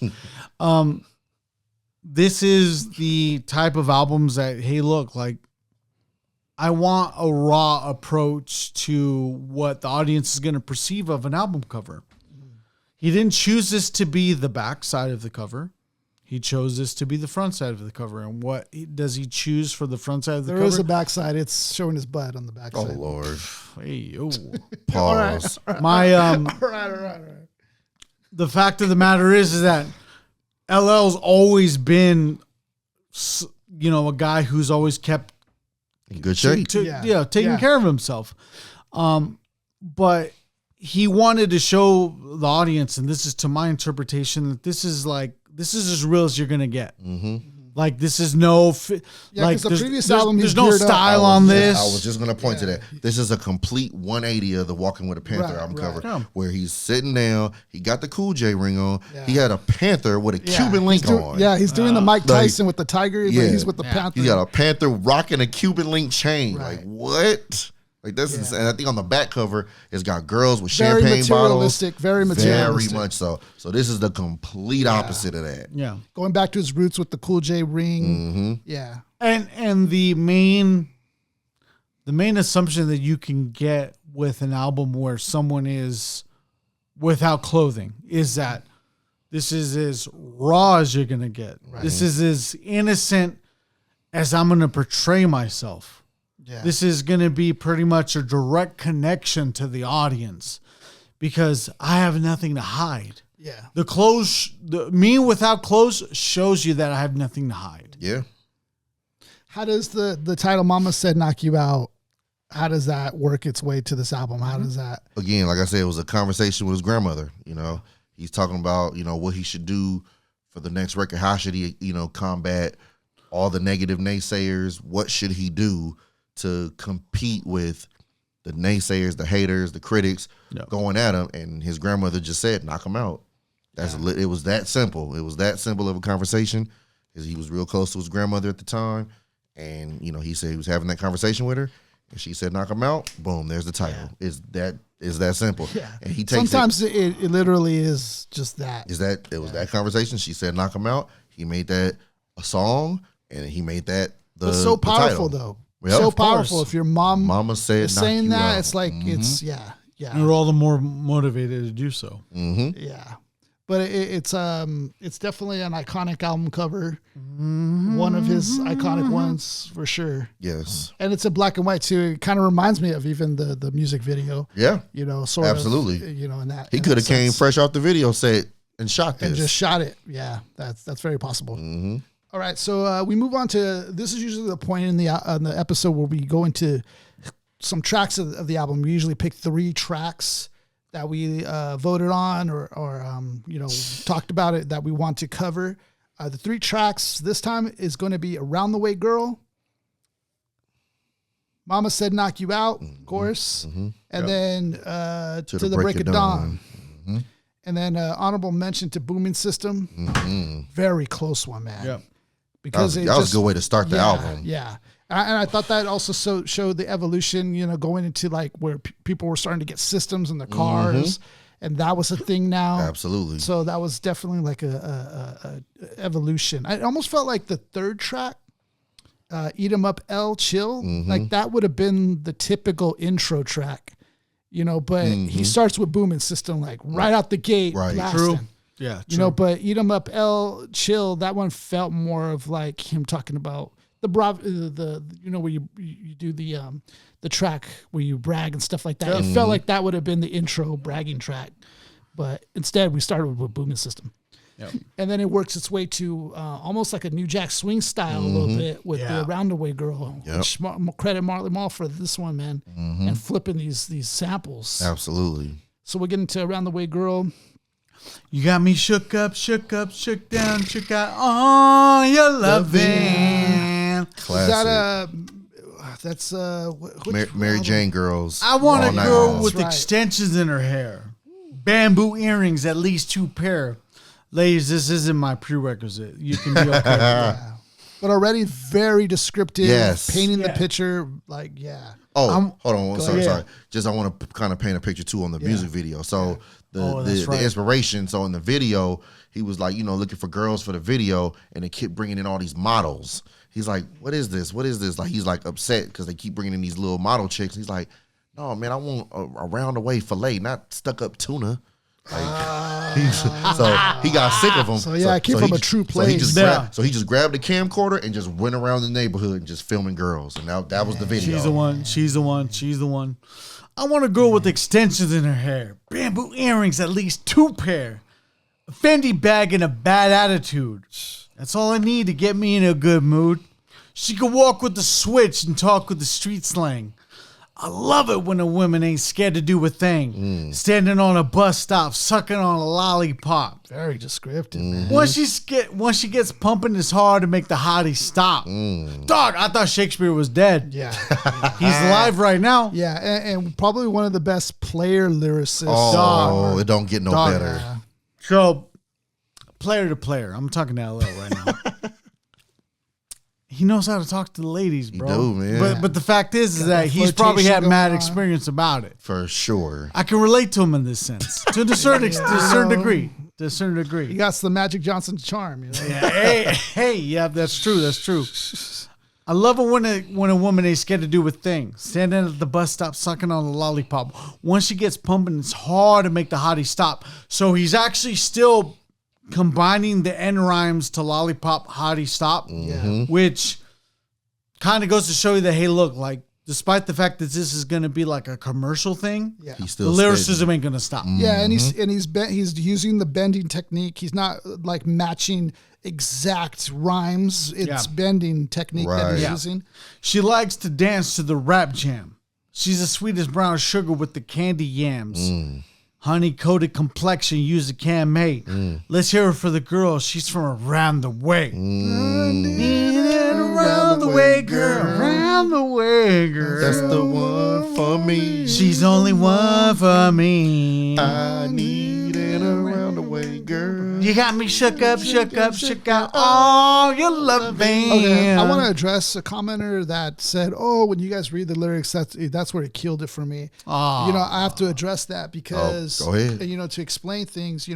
This is the type of albums that, hey, look, like, I want a raw approach to what the audience is going to perceive of an album cover. He didn't choose this to be the back side of the cover. He chose this to be the front side of the cover. And what does he choose for the front side of the cover? There is a backside. It's showing his butt on the backside. Oh Lord. Hey, yo. Pause. My All right. the fact of the matter is that LL's always been, a guy who's always kept In good shape. taking care of himself. But he wanted to show the audience, and this is to my interpretation, that this is as real as you're gonna get. Like, this is no, like, the previous there's, album, there's no style on this. I was just going to point to that. This is a complete 180 of the Walking with a Panther album cover, where he's sitting down. He got the Cool J ring on. Yeah. He had a panther with a Cuban link on. Yeah, he's doing the Mike Tyson with the tiger, but he's with the panther. He got a panther rocking a Cuban link chain. Right. Like, what? Like, this is, and I think on the back cover, it's got girls with champagne bottles. Very materialistic. Very much so. So this is the complete opposite of that. Yeah. Going back to his roots with the Cool J ring. Yeah. And the main assumption that you can get with an album where someone is without clothing is that this is as raw as you're gonna get. Right. This is as innocent as I'm gonna portray myself. Yeah. This is going to be pretty much a direct connection to the audience because I have nothing to hide. Yeah. The clothes, me without clothes shows you that I have nothing to hide. Yeah. How does the title Mama Said Knock You Out, how does that work its way to this album? How does that? Again, like I said, it was a conversation with his grandmother. He's talking about, what he should do for the next record. How should he, combat all the negative naysayers? What should he do to compete with the naysayers, the haters, the critics going at him? And his grandmother just said, knock him out. It was that simple. It was that simple of a conversation because he was real close to his grandmother at the time. And, he said he was having that conversation with her and she said, knock him out. Boom, there's the title. Yeah. Is that simple. Yeah. And he takes sometimes it literally is just that. It was that conversation. She said, knock him out. He made that a song and he made that it's so powerful though. Yep, so powerful. If your mama said saying that, out. It's like it's And we're all the more motivated to do so. Yeah, but it's definitely an iconic album cover. One of his iconic ones for sure. Yes, and it's in black and white too. It kind of reminds me of even the music video. Yeah, sort absolutely. of. In that he could have came fresh off the video set and shot this and just shot it. Yeah, that's very possible. All right, so we move on to, this is usually the point in the episode where we go into some tracks of the album. We usually pick 3 tracks that we voted on or talked about it that we want to cover. The 3 tracks this time is going to be Around the Way Girl, Mama Said Knock You Out, of course, and then To the Break of Dawn. And then honorable mention to Booming System. Very close one, man. Yep. Because that was a good way to start the album. Yeah. And I thought that also showed the evolution, going into like where people were starting to get systems in their cars. And that was a thing now. Absolutely. So that was definitely like a evolution. I almost felt like the third track, Eat 'em Up L Chill, like that would have been the typical intro track, but he starts with Booming System, like right out the gate. Right. Blasting. True. Yeah. True. But Eat 'em Up L Chill, that one felt more of like him talking about the where you do the track where you brag and stuff like that. It felt like that would have been the intro bragging track, but instead we started with Booming System. Yep. And then it works its way to almost like a New Jack Swing style a little bit with the Around the Way Girl. Yep. Which credit Marley Marl for this one, man, and flipping these samples. Absolutely. So we're getting to Around the Way Girl. You got me shook up, shook down, shook out all your loving. Classic. That's Mary Jane Girls. I want a girl with That's right. extensions in her hair, bamboo earrings, at least 2 pair. Ladies, this isn't my prerequisite. You can be okay with that. But already very descriptive, painting the Yeah. picture, like, Oh, hold on. Sorry. ahead. Just I want to kind of paint a picture too on the music video. So that's right. the inspiration. So in the video, he was like, looking for girls for the video, and they kept bringing in all these models. He's like, what is this? What is this? Like, he's like upset because they keep bringing in these little model chicks. He's like, no, man, I want a round the way fillet, not stuck up tuna. Like, so he got sick of them. So yeah, I came from a true place. So he just grabbed the camcorder and just went around the neighborhood and just filming girls. And that was the video. She's the one. She's the one. She's the one. I want a girl with extensions in her hair, bamboo earrings, at least 2 pair, a Fendi bag, and a bad attitude. That's all I need to get me in a good mood. She could walk with the switch and talk with the street slang. I love it when a woman ain't scared to do a thing. Standing on a bus stop, sucking on a lollipop. very descriptive, man. Once she gets pumping, it's hard to make the hottie stop. Dog, I thought Shakespeare was dead. Yeah. He's alive right now. Yeah, and probably one of the best player lyricists. Oh, it don't get no better. Yeah. So, player to player, I'm talking to LL right now. He knows how to talk to the ladies, bro. He do, man. But the fact is that he's probably had mad experience about it. For sure. I can relate to him in this sense, to a certain degree. To a certain degree. He got the Magic Johnson charm, Yeah, hey, yeah, that's true. That's true. I love it when a woman ain't scared to do a thing. Standing at the bus stop, sucking on a lollipop. Once she gets pumping, it's hard to make the hottie stop. So he's actually still combining the N rhymes to lollipop, hottie, stop, which kind of goes to show you that, hey, look, like, despite the fact that this is going to be like a commercial thing, He's the still lyricism ain't going to stop. Yeah, and he's using the bending technique. He's not like matching exact rhymes. It's bending technique that he's using. She likes to dance to the rap jam. She's the sweetest brown sugar with the candy yams. Honey-coated complexion, use a can mate. Let's hear it for the girl. She's from around the way. Around the way, girl. Around the way, girl. That's the one for me. She's only one for me. I need an around the way, girl. You got me shook up, shook out all your loving. Okay, I want to address a commenter that said, "Oh, when you guys read the lyrics, that's where it killed it for me." I have to address that because, go ahead. To explain things,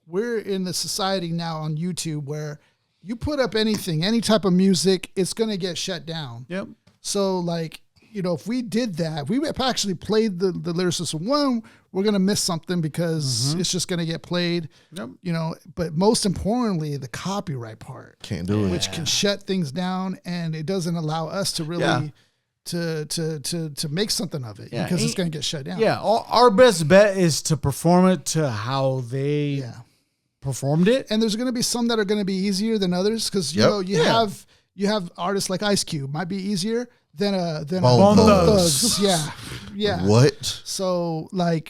we're in the society now on YouTube where you put up anything, any type of music, it's going to get shut down. Yep. So, like, if we did that, we actually played the lyricist. One, we're going to miss something because it's just going to get played. Yep. But most importantly, the copyright part. Can't do it. Which can shut things down, and it doesn't allow us to really to make something of it because it's going to get shut down. Yeah, our best bet is to perform it to how they performed it. And there's going to be some that are going to be easier than others because you have artists like Ice Cube might be easier than Bone Thugs. Yeah. What? So we're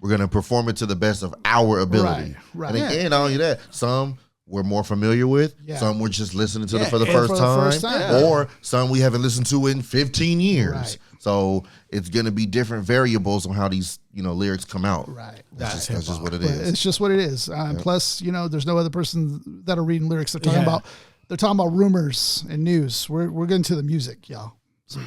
gonna perform it to the best of our ability. Right. And again, not only that, some we're more familiar with. Yeah. Some we're just listening to for the first time. Yeah. Or some we haven't listened to in 15 years. Right. So it's going to be different variables on how these, lyrics come out. Right. That's just what it is. It's just what it is. Plus, there's no other person that are reading lyrics. They're talking about rumors and news. We're getting to the music, y'all. So,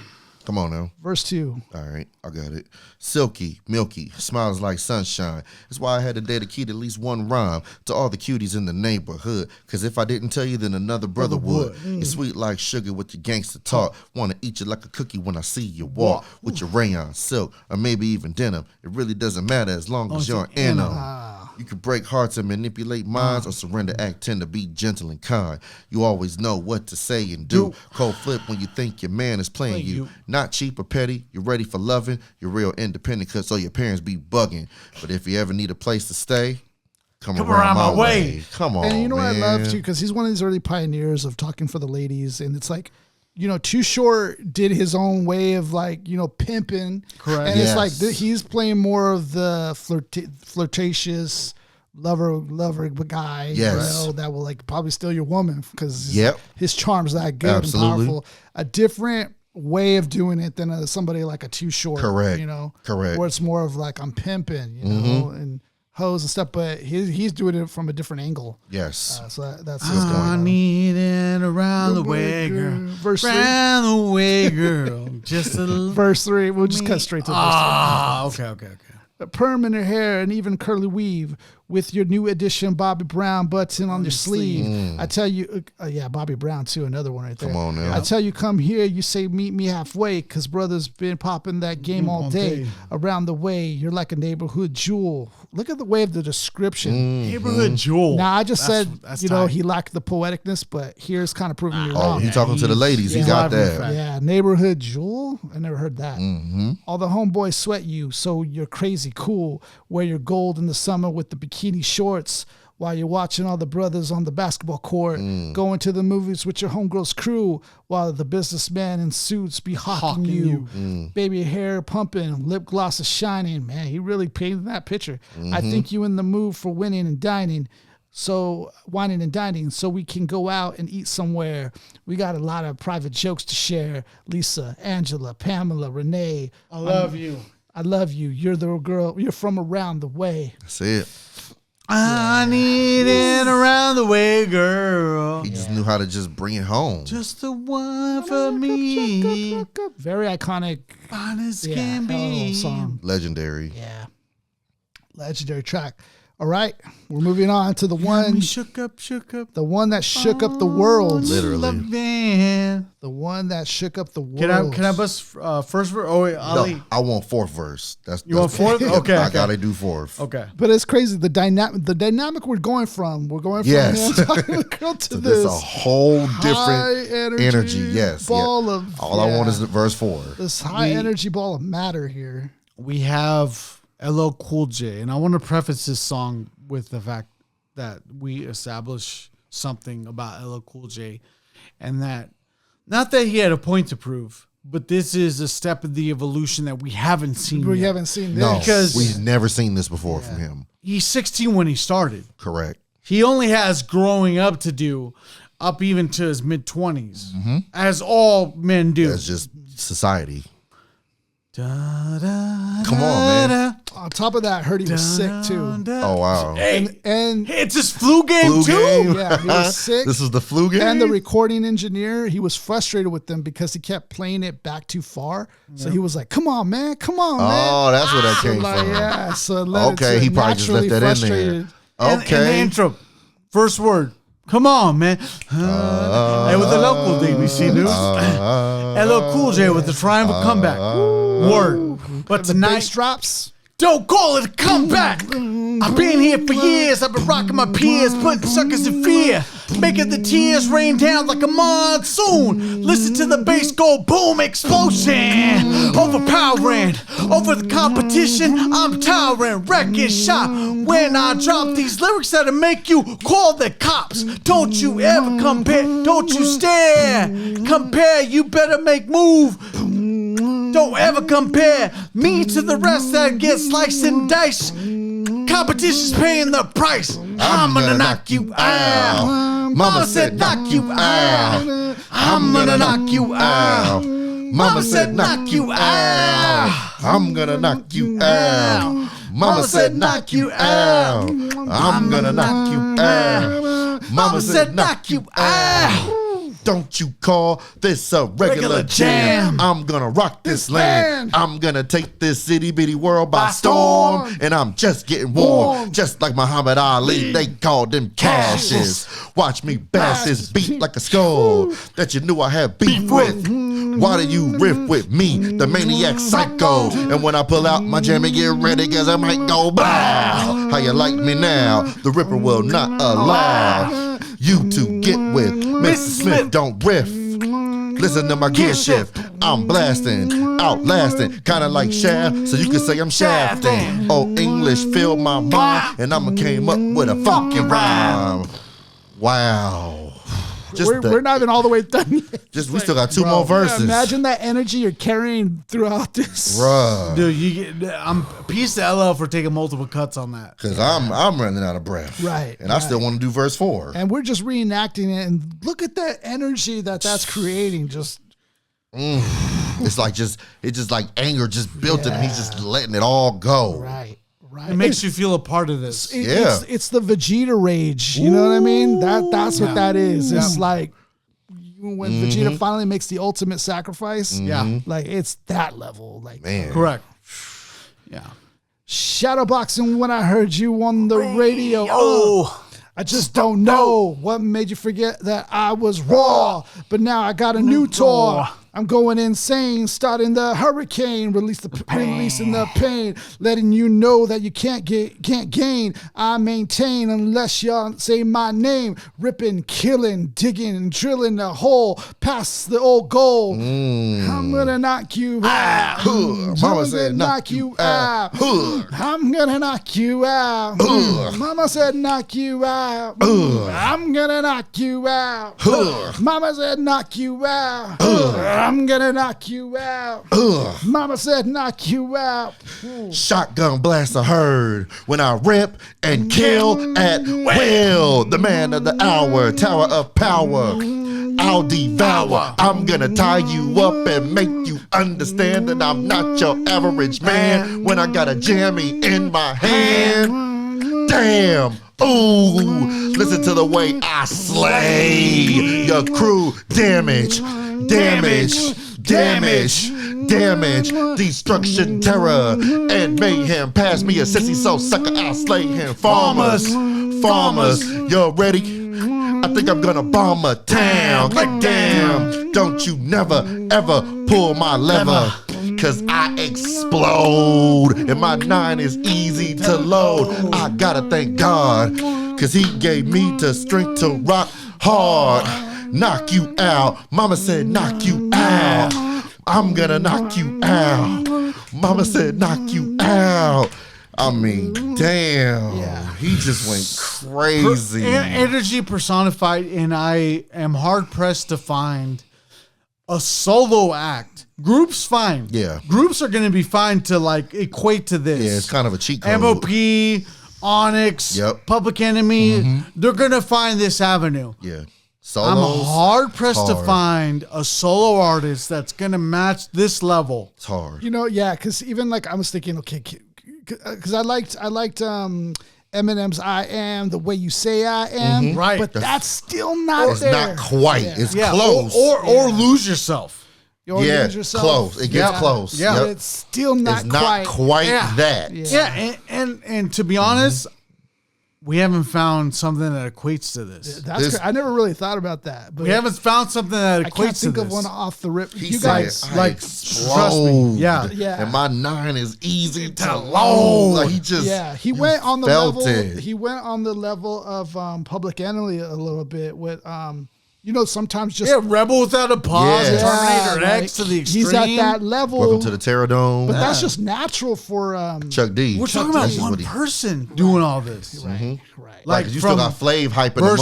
come on now. verse 2. All right, I got it. Silky, milky, smiles like sunshine. That's why I had to dedicate at least one rhyme to all the cuties in the neighborhood. Because if I didn't tell you, then another brother would. You're sweet like sugar with your gangster talk. Want to eat you like a cookie when I see you walk. With your rayon, silk, or maybe even denim. It really doesn't matter as long as you're in them. You can break hearts and manipulate minds, or surrender, act tender, be gentle and kind. You always know what to say and do. Cold flip when you think your man is playing you. Not cheap or petty, you're ready for loving. You're real independent, cause so your parents be bugging. But if you ever need a place to stay, come around my way. Come on, and you know man. what I love too, because he's one of these early pioneers of talking for the ladies, and it's like, Too Short did his own way of pimping. Correct. And it's like he's playing more of the flirtatious lover guy. Yes. That will probably steal your woman because his charm's that good and powerful. A different way of doing it than somebody like a Too Short. Correct. Correct. Where it's more of I'm pimping, and hoes and stuff, but he's doing it from a different angle. Yes. So that's what's going on. I need it around the way, girl. Verse 3. Around the way, girl. Just a little. Verse 3. We'll just cut straight to verse 3. Okay. Perm in her hair and even curly weave with your new edition Bobby Brown button on your sleeve. I tell you, Bobby Brown too, another one right there. Come on now. I tell you, come here, you say meet me halfway, because brother's been popping that game all day. Around the way, you're like a neighborhood jewel. Look at the way of the description. Neighborhood jewel. Now, I just said, tight. he lacked the poeticness, but here's kind of proving you're wrong. He talking to the ladies. He got that. Yeah, neighborhood jewel. I never heard that. All the homeboys sweat you, so you're crazy cool. Wear your gold in the summer with the bikini shorts while you're watching all the brothers on the basketball court. Going to the movies with your homegirl's crew while the businessmen in suits be hawking you. Baby hair pumping, lip gloss is shining. Man, he really painted that picture. I think you in the mood for winning and dining. So whining and dining, so we can go out and eat somewhere. We got a lot of private jokes to share. Lisa, Angela, Pamela, Renee. I love you. I love you. You're the girl. You're from around the way. That's it. I need it around the way, girl. He just knew how to just bring it home. Just the one for me. Very iconic. Honest can be. Song. Legendary. Yeah. Legendary track. All right, we're moving on to the one. Shook up. The one that shook up the world. Literally. The one that shook up the world. Can I bust first verse? Oh wait, Ali. No, I want fourth verse. You want fourth? Okay. I gotta do fourth. Okay. But it's crazy the dynamic we're going from. We're going from him talking to the girl to So this a whole different high energy Yes. ball of. All I want is verse 4. This high energy ball of matter here. We have LL Cool J, and I want to preface this song with the fact that we establish something about LL Cool J, and that not that he had a point to prove, but this is a step in the evolution that we haven't seen. We yet. haven't seen this. No, because we've never seen this before from him. He's 16 when he started. Correct. He only has growing up to do, up even to his mid 20s, as all men do. That's just society. Da, da, Come on, man. On top of that, I heard he was sick too. Oh, wow. Hey, And it's his flu game Flu too. game? yeah, he was sick. This is the flu game? And the recording engineer, he was frustrated with them because he kept playing it back too far. So he was like, "Come on, man! Come on, man!" Oh, that's where that So came like, from. yeah. So it led Okay, it to he probably just left naturally that in there. frustrated. In the intro, first word. Come on, man. Hey, with the local DBC news. LL Cool J with the triumphant comeback. Word. But The tonight, bass drops. don't call it a comeback. I've been here for years. I've been rocking my peers, putting suckers in fear, making the tears rain down like a monsoon. Listen to the bass go boom, explosion. Overpowering, over the competition, I'm towering, wrecking shop. When I drop these lyrics that'll make you call the cops. Don't you ever compare, don't you stare. Compare, you better make move. Don't ever compare me to the rest that get sliced and diced. Competition's paying the price. I'm gonna knock you out. Mama said knock you out. I'm gonna knock you out. Mama said knock you out. I'm gonna knock you out. Mama said knock you out. I'm gonna knock you out. Mama said knock you out. Don't you call this a regular jam. I'm gonna rock this land. I'm gonna take this itty bitty world by storm. And I'm just getting warm. Just like Muhammad Ali, they called him Cassius. Watch me bash this beat like a skull that you knew I had beef with. Why do you riff with me, the maniac psycho? And when I pull out my jam and get ready, cause I might go bow. How you like me now? The Ripper will not allow you to get with Mr. Smith. Don't riff. Listen to my gear shift. I'm blasting, outlasting, kinda like Shaft, so you can say I'm shafting. Oh, English filled my mind, and I'ma came up with a funky rhyme. Wow. We're not even all the way done yet. We still got two more verses. Imagine that energy you're carrying throughout this. Bruh. Dude, I'm peace to LL for taking multiple cuts on that. Because I'm running out of breath. Right. And I still want to do verse 4. And we're just reenacting it. And look at that energy that's creating. Just. It's like like anger just built it, and he's just letting it all go. Right. It makes you feel a part of this. It's the Vegeta rage. You know what I mean? That's what that is. It's like when Vegeta finally makes the ultimate sacrifice. Yeah. Like it's that level. Like Man. Correct. Yeah. Shadowboxing when I heard you on the radio. I just don't know what made you forget that I was raw. But now I got a new tour. I'm going insane, starting the hurricane, releasing the pain, letting you know that you can't gain. I maintain unless y'all say my name. Ripping, killing, digging, and drilling a hole past the old goal. I'm gonna knock you out. Mama said knock you out. I'm gonna knock you out. Mama said knock you out. I'm gonna knock you out. Mama said knock you out. I'm gonna knock you out. Mama said knock you out. Shotgun blast a herd when I rip and kill at will. The man of the hour, tower of power. I'll devour. I'm gonna tie you up and make you understand that I'm not your average man when I got a jammy in my hand. Damn. Ooh, listen to the way I slay your crew. Damage, destruction, terror, and mayhem. Pass me a sissy soul sucker, I'll slay him. Farmers, you ready? I think I'm gonna bomb a town. Like damn, don't you never ever pull my lever. Cause I explode and my 9 is easy to load. I gotta thank God, cause he gave me the strength to rock hard. Knock you out. Mama said knock you out. I'm gonna knock you out. Mama said knock you out. I mean, damn. He just went crazy. Energy personified, and I am hard pressed to find a solo act. Groups fine. Yeah. Groups are going to be fine to like equate to this. Yeah, it's kind of a cheat code. MOP, Onyx, Public Enemy, they're going to find this avenue. Yeah. I'm hard pressed to find a solo artist that's going to match this level. It's hard. You know, yeah, because even like I was thinking, okay, because I liked Eminem's "I Am," the way you say I am, right? But that's still not there. It's not quite. Yeah. It's close. Or lose yourself. Close. It gets close. Yeah, but it's still not quite that. Yeah, and to be honest, we haven't found something that equates to this. That's I never really thought about that. But we haven't found something that equates to this. I can't think of one off the rip. He you guys, like, trust me. Yeah. And my 9 is easy to load. Like he just, he went on the level. He went on the level of Public Enemy a little bit with you know, sometimes just Rebel Without a Pause, Terminator X to the extreme. He's at that level. Welcome to the Terror Dome. But that's just natural for Chuck D. We're talking about one person doing all this. Right. Like you still got Flav hyping verse,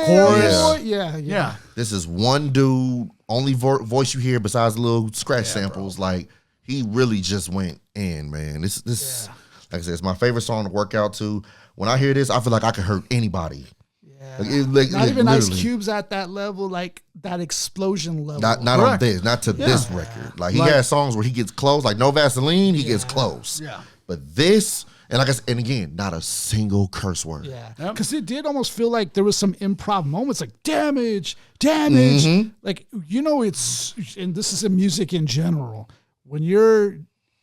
chorus. Yeah. This is one dude, only voice you hear besides the little scratch samples. Bro. Like he really just went in, man. This Like I said, it's my favorite song to work out to. When I hear this, I feel like I could hurt anybody. Yeah. Not even Ice Cube's at that level, like that explosion level. Not on this, not to this record. Like he has songs where he gets close, like No Vaseline, he gets close. Yeah. But this, and like I said, and again, not a single curse word. Yeah. Because it did almost feel like there was some improv moments, like damage. Like, it's, and this is in music in general, when you're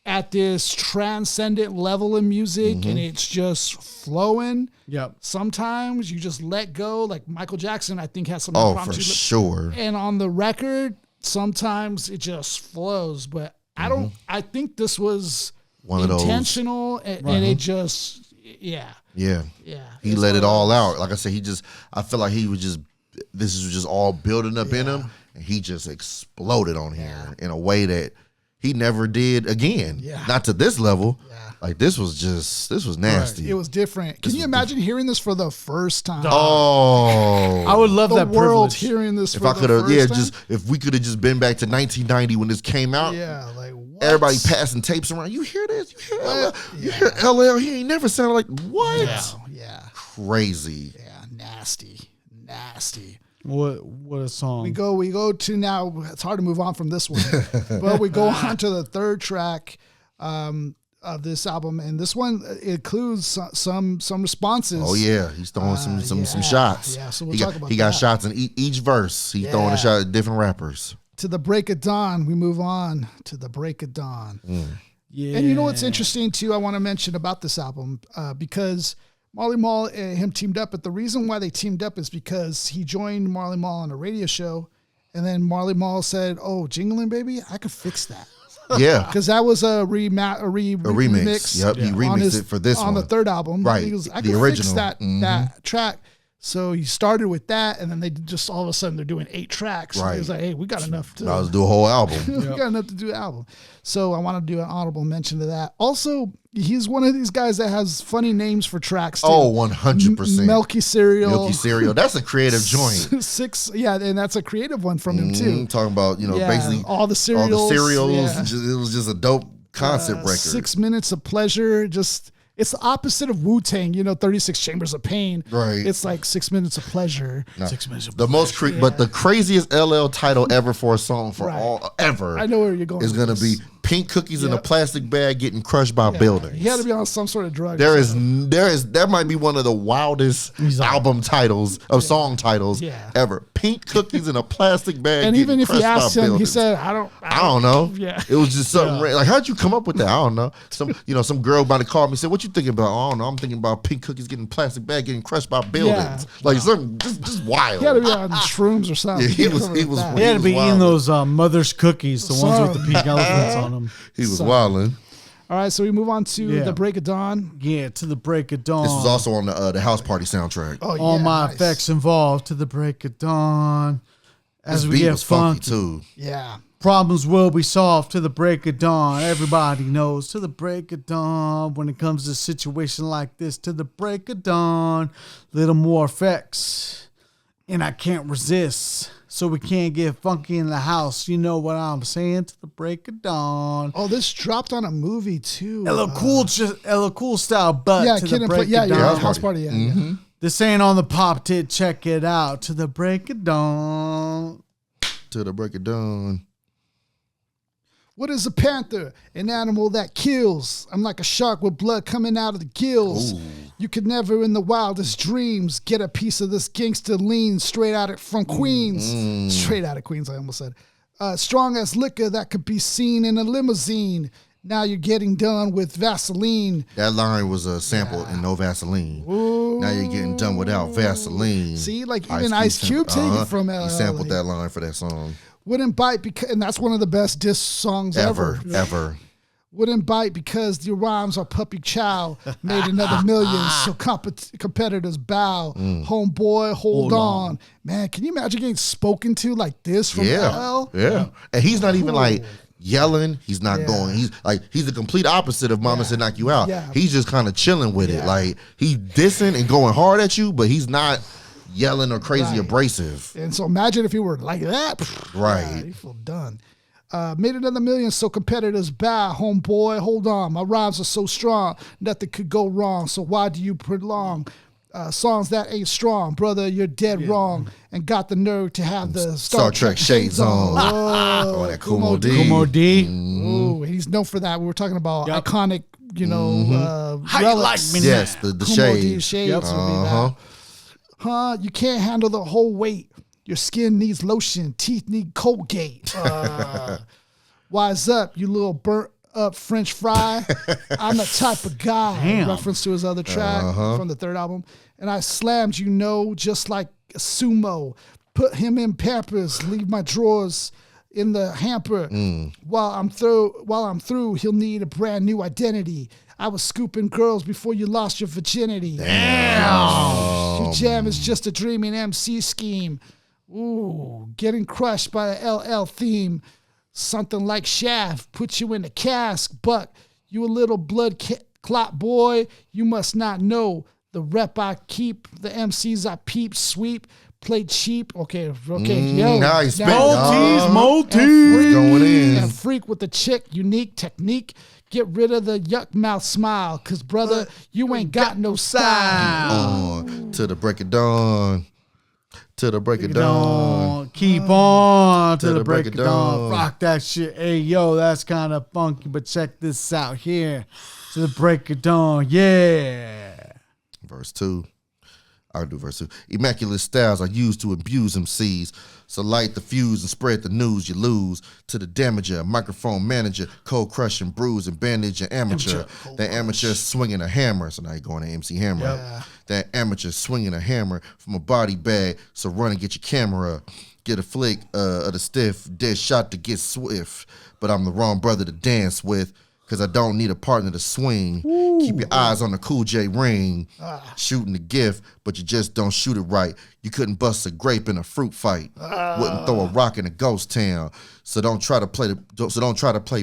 at this transcendent level in music and it's just flowing. Yep. Sometimes you just let go. Like Michael Jackson, I think, has some Oh, for sure. And on the record, sometimes it just flows. But I think this was one of those intentional and it just, yeah. He let it all out. Like I said, I feel like this was just all building up in him, and he just exploded on here in a way that he never did again. Not to this level. Like this was nasty. Right. It was different. Can you imagine hearing this for the first time? Oh, I would love that world privilege. hearing this. If for I could have, the first time? if we could have just been back to 1990 when this came out. Yeah, like what? Everybody passing tapes around. You hear this? You hear LL? You hear LL? He ain't never sounded like what? Yeah. Crazy. Yeah, nasty. What a song. We go to now. It's hard to move on from this one, but we go on to the third track of this album, and this one includes some responses. Oh yeah, he's throwing some shots. Yeah, so we'll talk about he got shots in each verse. He's throwing a shot at different rappers. To the break of dawn, we move on to the break of dawn. Yeah, and you know what's interesting too? I want to mention about this album because Marley Marl and him teamed up, but the reason why they teamed up is because he joined Marley Marl on a radio show, and then Marley Marl said, "Oh, Jingling Baby, I could fix that." Yeah, because that was a remix. Yep, he remixed it for this on one. the third album. Right, he goes, I the could original. fix that track. So he started with that, and then they just all of a sudden they're doing 8 tracks. Right. He was like, "Hey, we got enough to do a whole album. we got enough to do an album." So I want to do an honorable mention to that. Also, he's one of these guys that has funny names for tracks too. Oh, 100%. Milky Cereal. That's a creative joint. 6, and that's a creative one from him too. Talking about basically all the cereals. Yeah. It was just a dope concept record. 6 Minutes of Pleasure. It's the opposite of Wu-Tang, 36 Chambers of Pain. Right. It's like 6 Minutes of Pleasure. No, 6 Minutes of the most but the craziest LL title ever for a song ever. I know where you're going. Is going to be Pink Cookies in a Plastic Bag Getting Crushed by Buildings. He had to be on some sort of drug. That might be one of the wildest album titles of song titles ever. Pink Cookies in a Plastic Bag. And even if you asked him, buildings. he said, I don't know. Yeah. It was just something like, how'd you come up with that? I don't know. Some girl about to call me and said, "What you thinking about?" "I don't know. I'm thinking about pink cookies getting plastic bag getting crushed by buildings." Like something just wild. He had to be on shrooms or something. He was He had to be eating those Mother's cookies, the ones with the pink elephants on them. He was wilding. All right, so we move on to the break of dawn. Yeah, to the break of dawn. This was also on the House Party soundtrack. Oh, All my effects involved to the break of dawn. As this we beat get was funky too. Yeah. Problems will be solved to the break of dawn. Everybody knows to the break of dawn. When it comes to a situation like this, to the break of dawn. Little more effects. And I can't resist. So we can't get funky in the house. You know what I'm saying? To the break of dawn. Oh, this dropped on a movie too. LL Cool style, but to Kid the and break Play. of dawn. House Party. Yeah. This ain't on the pop tit. Check it out. To the break of dawn. To the break of dawn. What is a panther? An animal that kills. I'm like a shark with blood coming out of the gills. Ooh. You could never in the wildest dreams get a piece of this gangster lean straight out of from Queens. Straight out of Queens, I almost said. Strong as liquor that could be seen in a limousine. Now you're getting done with Vaseline. That line was a sample in No Vaseline. Ooh. Now you're getting done without Vaseline. See, like even Ice Cube taking it from LL. He sampled that line for that song. Wouldn't bite because, and that's one of the best diss songs ever. Wouldn't bite because your rhymes are puppy chow. Made another million, so competitors bow. Homeboy, hold on. Man, can you imagine getting spoken to like this from LL? Yeah. And he's not even like yelling. He's not going. He's the complete opposite of Mama Said Knock You Out. Yeah. He's just kind of chilling with it. Like he's dissing and going hard at you, but he's not yelling or crazy abrasive. And so imagine if he were like that. Right. You feel done. Made another million, so competitors bow. Homeboy, hold on. My rhymes are so strong, nothing could go wrong. So why do you prolong songs that ain't strong? Brother, you're dead wrong. And got the nerve to have the Star Trek shades on. Oh, that Kumo D. Kumo D. Ooh, he's known for that. We were talking about iconic, How you like me now? Yes, the Kumo shades. D shades would be that. Huh? You can't handle the whole weight. Your skin needs lotion. Teeth need Colgate. Wise up, you little burnt up French fry. I'm the type of guy. Damn. Reference to his other track from the third album. And I slammed, just like a sumo. Put him in Pampers. Leave my drawers in the hamper. While I'm through, he'll need a brand new identity. I was scooping girls before you lost your virginity. Damn. Your jam is just a dreaming MC scheme. Ooh, getting crushed by the LL theme. Something like Shaft put you in a cask, but you a little blood clot boy. You must not know the rep I keep, the MCs I peep, sweep, play cheap. Okay, yo. Nice. Multis. Going in. And freak with the chick, unique technique. Get rid of the yuck mouth smile, cause brother, you ain't got no style. On to the break of dawn. To the break of dawn. Keep on to the break of dawn. Rock that shit. Hey, yo, that's kind of funky, but check this out here. To the break of dawn. Yeah. Verse 2. I'll do verse 2. Immaculate styles are used to abuse MCs. So light the fuse and spread the news you lose. To the damager, microphone manager, cold crush and bruise and bandage an amateur. That amateur swinging a hammer. So now you're going to MC Hammer. Yeah. That amateur swinging a hammer from a body bag. So run and get your camera. Get a flick of the stiff. Dead shot to get swift. But I'm the wrong brother to dance with. Cause I don't need a partner to swing. Ooh. Keep your eyes on the Cool J ring. Shooting the gift, but you just don't shoot it right. You couldn't bust a grape in a fruit fight. Wouldn't throw a rock in a ghost town. So don't try to play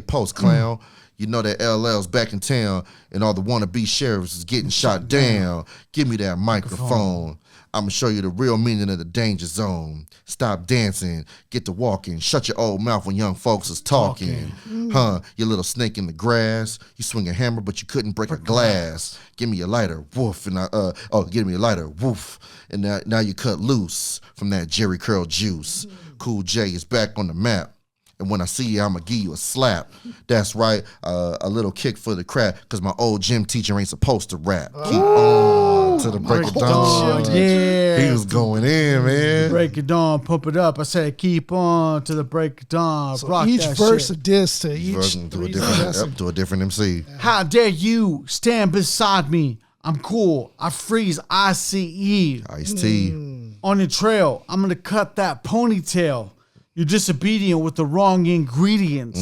post, clown. You know that LL's back in town, and all the wannabe sheriffs is getting shot down. Give me that microphone. I'ma show you the real meaning of the danger zone. Stop dancing, get to walking. Shut your old mouth when young folks is talking. You little snake in the grass. You swing a hammer, but you couldn't break a glass. Give me a lighter, woof, and give me a lighter, woof. And now you cut loose from that Jerry Curl juice. Cool J is back on the map. And when I see you, I'ma give you a slap. That's right, a little kick for the crap, because my old gym teacher ain't supposed to rap. Keep on to the break of dawn. Yeah. He was going in, man. Break of dawn, pump it up. I said keep on to the break of dawn. So rock each that verse shit. a diss to each. To a different MC. How dare you stand beside me? I'm cool. I freeze ICE. Ice-T. On the trail, I'm gonna cut that ponytail. You're disobedient with the wrong ingredients.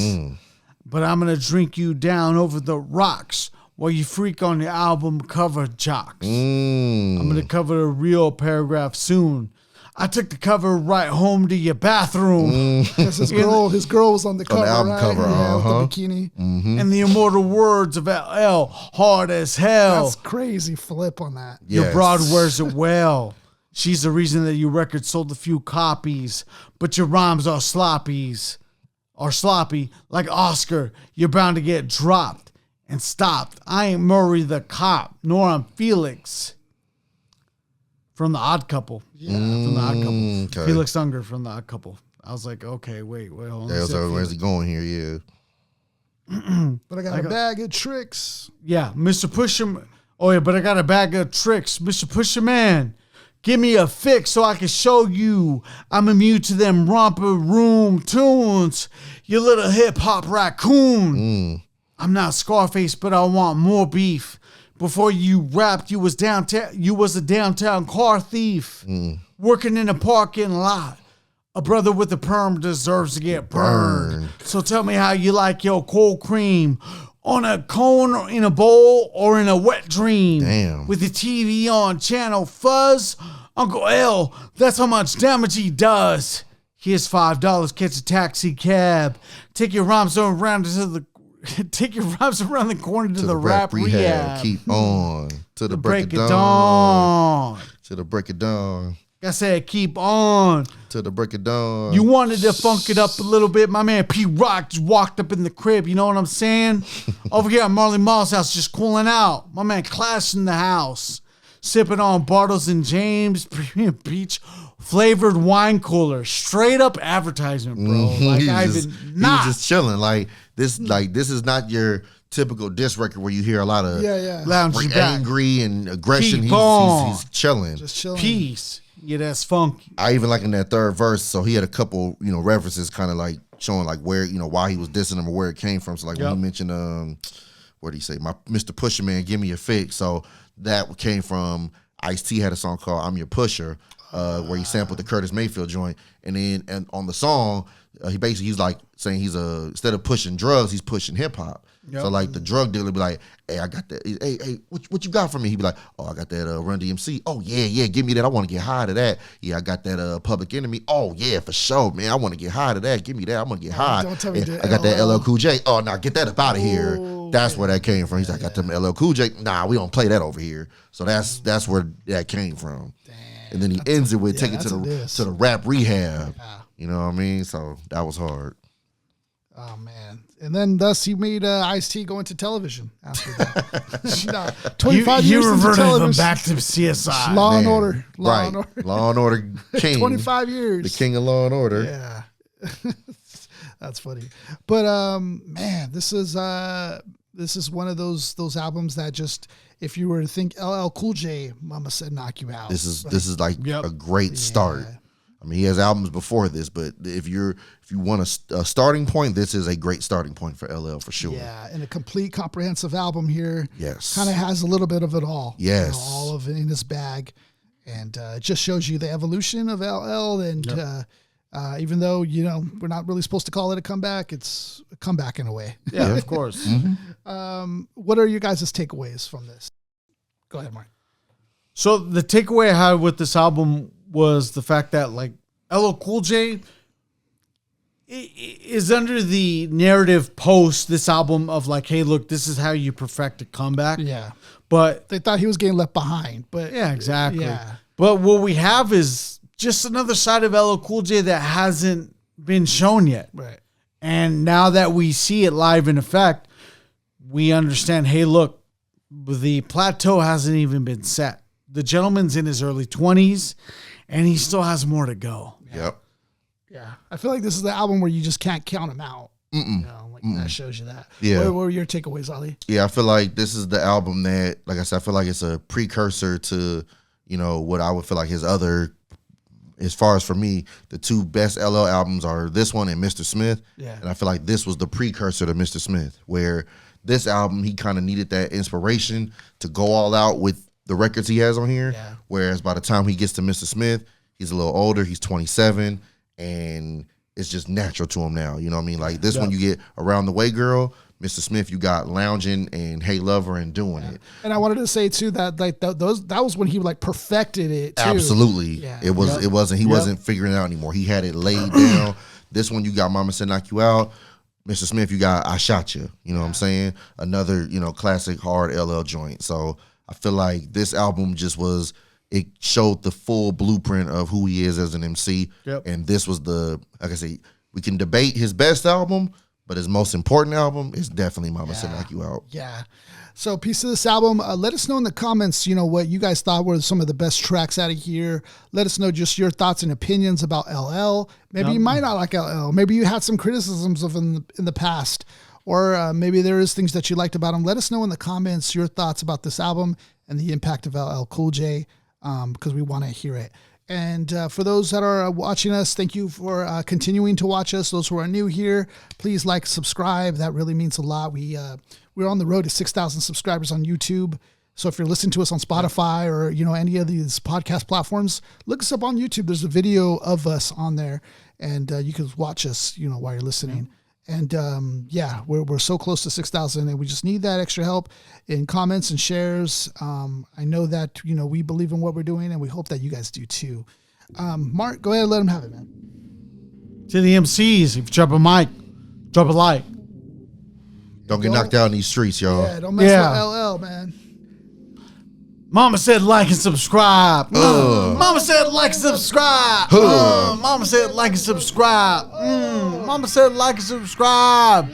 But I'm going to drink you down over the rocks while you freak on the album cover jocks. I'm going to cover the real paragraph soon. I took the cover right home to your bathroom. Because his girl was on the cover, the album right? cover, With the bikini. And the immortal words of LL, hard as hell. That's crazy flip on that. Yes. Your broad wears it well. She's the reason that your record sold a few copies, but your rhymes are sloppy like Oscar. You're bound to get dropped and stopped. I ain't Murray the cop, nor I'm Felix from The Odd Couple. Yeah, from The Odd Couple. Okay. Felix Unger from The Odd Couple. I was like, okay, wait, hold on. Where's he going here? Yeah. But I got a bag of tricks. Yeah, Mr. Pusher. Oh yeah, but I got a bag of tricks, Mr. Pusher Man. Give me a fix so I can show you I'm immune to them romper room tunes. You little hip hop raccoon. I'm not Scarface, but I want more beef. Before you rapped, you was a downtown car thief. Working in a parking lot. A brother with a perm deserves to get burned. So tell me how you like your cold cream. On a cone, or in a bowl, or in a wet dream. Damn. With the TV on channel fuzz. Uncle L, that's how much damage he does. Here's $5, catch a taxi cab. Take your rhymes around the corner to the rap rehab. Keep on to the break of dawn. dawn. To the break of dawn. I said, keep on. To the break of dawn. You wanted to funk it up a little bit. My man P Rock just walked up in the crib. You know what I'm saying? Over here at Marley Marl's house, just cooling out. My man Clash in the house. Sipping on Bartles and James Premium Beach flavored wine cooler. Straight up advertisement, bro. Like, he was just chilling. Like this is not your typical diss record where you hear a lot of angry and aggression. He's chilling. Just chilling. Peace. Yeah, that's funky. I even like in that third verse, so he had a couple, references kind of like showing like where, why he was dissing him or where it came from. So like when he mentioned, what did he say? My Mr. Pusher Man, give me a fix. So that came from Ice-T had a song called I'm Your Pusher, where he sampled the Curtis Mayfield joint. And then on the song, he's like saying instead of pushing drugs, he's pushing hip hop. Yep. So like the drug dealer be like, hey, I got that. Hey, what you got for me? He be like, oh, I got that Run DMC. Oh yeah, give me that. I want to get high to that. Yeah, I got that Public Enemy. Oh yeah, for sure, man. I want to get high to that. Give me that. I'm gonna get high. Don't tell me I got that LL Cool J. Oh nah, get that up out of here. That's where that came from. He's like, I got them LL Cool J. Nah, we don't play that over here. So that's where that came from. Damn. And then he ends it with take it to the rap rehab. Yeah. You know what I mean? So that was hard. Oh man. And then thus he made Ice-T go into television after that. 25 years into television. Him back to CSI. Law and Order. Law and Order king. 25 years. The king of Law and Order. Yeah. That's funny. But man, this is one of those albums that just, if you were to think LL Cool J, Mama Said Knock You Out. This is like a great start. I mean, he has albums before this, but if you want a starting point, this is a great starting point for LL for sure. Yeah, and a complete, comprehensive album here. Yes, kind of has a little bit of it all. Yes, all of it in his bag, and it just shows you the evolution of LL. And even though we're not really supposed to call it a comeback, it's a comeback in a way. Yeah, of course. Mm-hmm. What are you guys' takeaways from this? Go ahead, Mark. So the takeaway I had with this album was the fact that like LL Cool J is under the narrative post this album of like, hey, look, this is how you perfect a comeback. Yeah. But they thought he was getting left behind. But yeah, exactly. Yeah. But what we have is just another side of LL Cool J that hasn't been shown yet. Right. And now that we see it live in effect, we understand, hey, look, the plateau hasn't even been set. The gentleman's in his early 20s, and he still has more to go. Yep. Yeah. I feel like this is the album where you just can't count him out. That shows you that. Yeah. What were your takeaways, Ali? Yeah, I feel like this is the album that, like I said, I feel like it's a precursor to, what I would feel like his other, as far as for me, the two best LL albums are this one and Mr. Smith. Yeah. And I feel like this was the precursor to Mr. Smith, where this album, he kind of needed that inspiration to go all out with the records he has on here. Yeah. Whereas by the time he gets to Mr. Smith, he's a little older. He's 27, and it's just natural to him now. You know what I mean? Like this one, you get Around the Way Girl. Mr. Smith, you got Lounging and Hey Lover and Doing It. And I wanted to say too that like that was when he like perfected it too. Absolutely. Yeah. It wasn't figuring it out anymore. He had it laid down. This one, you got Mama Said Knock You Out. Mr. Smith, you got I Shot You. You know what I'm saying? Another, classic hard LL joint. So I feel like this album it showed the full blueprint of who he is as an MC. Yep. And this was like I say, we can debate his best album, but his most important album is definitely Mama Said Knock You Out. Yeah. So piece of this album, let us know in the comments, what you guys thought were some of the best tracks out of here. Let us know just your thoughts and opinions about LL. Maybe you might not like LL. Maybe you had some criticisms of him in the past. Or maybe there is things that you liked about him. Let us know in the comments your thoughts about this album and the impact of LL Cool J, because we want to hear it. And for those that are watching us, thank you for continuing to watch us. Those who are new here, please like, subscribe. That really means a lot. We're on the road to 6,000 subscribers on YouTube. So if you're listening to us on Spotify or any of these podcast platforms, look us up on YouTube. There's a video of us on there, and you can watch us, while you're listening. Yeah. And we're so close to 6,000, and we just need that extra help in comments and shares. I know that we believe in what we're doing, and we hope that you guys do too. Mark, go ahead and let him have it, man. To the MCs, if you drop a mic, drop a like. Don't get knocked out in these streets, y'all. Yeah, don't mess with LL, man. Mama said like and subscribe. Mama said like and subscribe. Mama said like and subscribe. Mama said like and subscribe.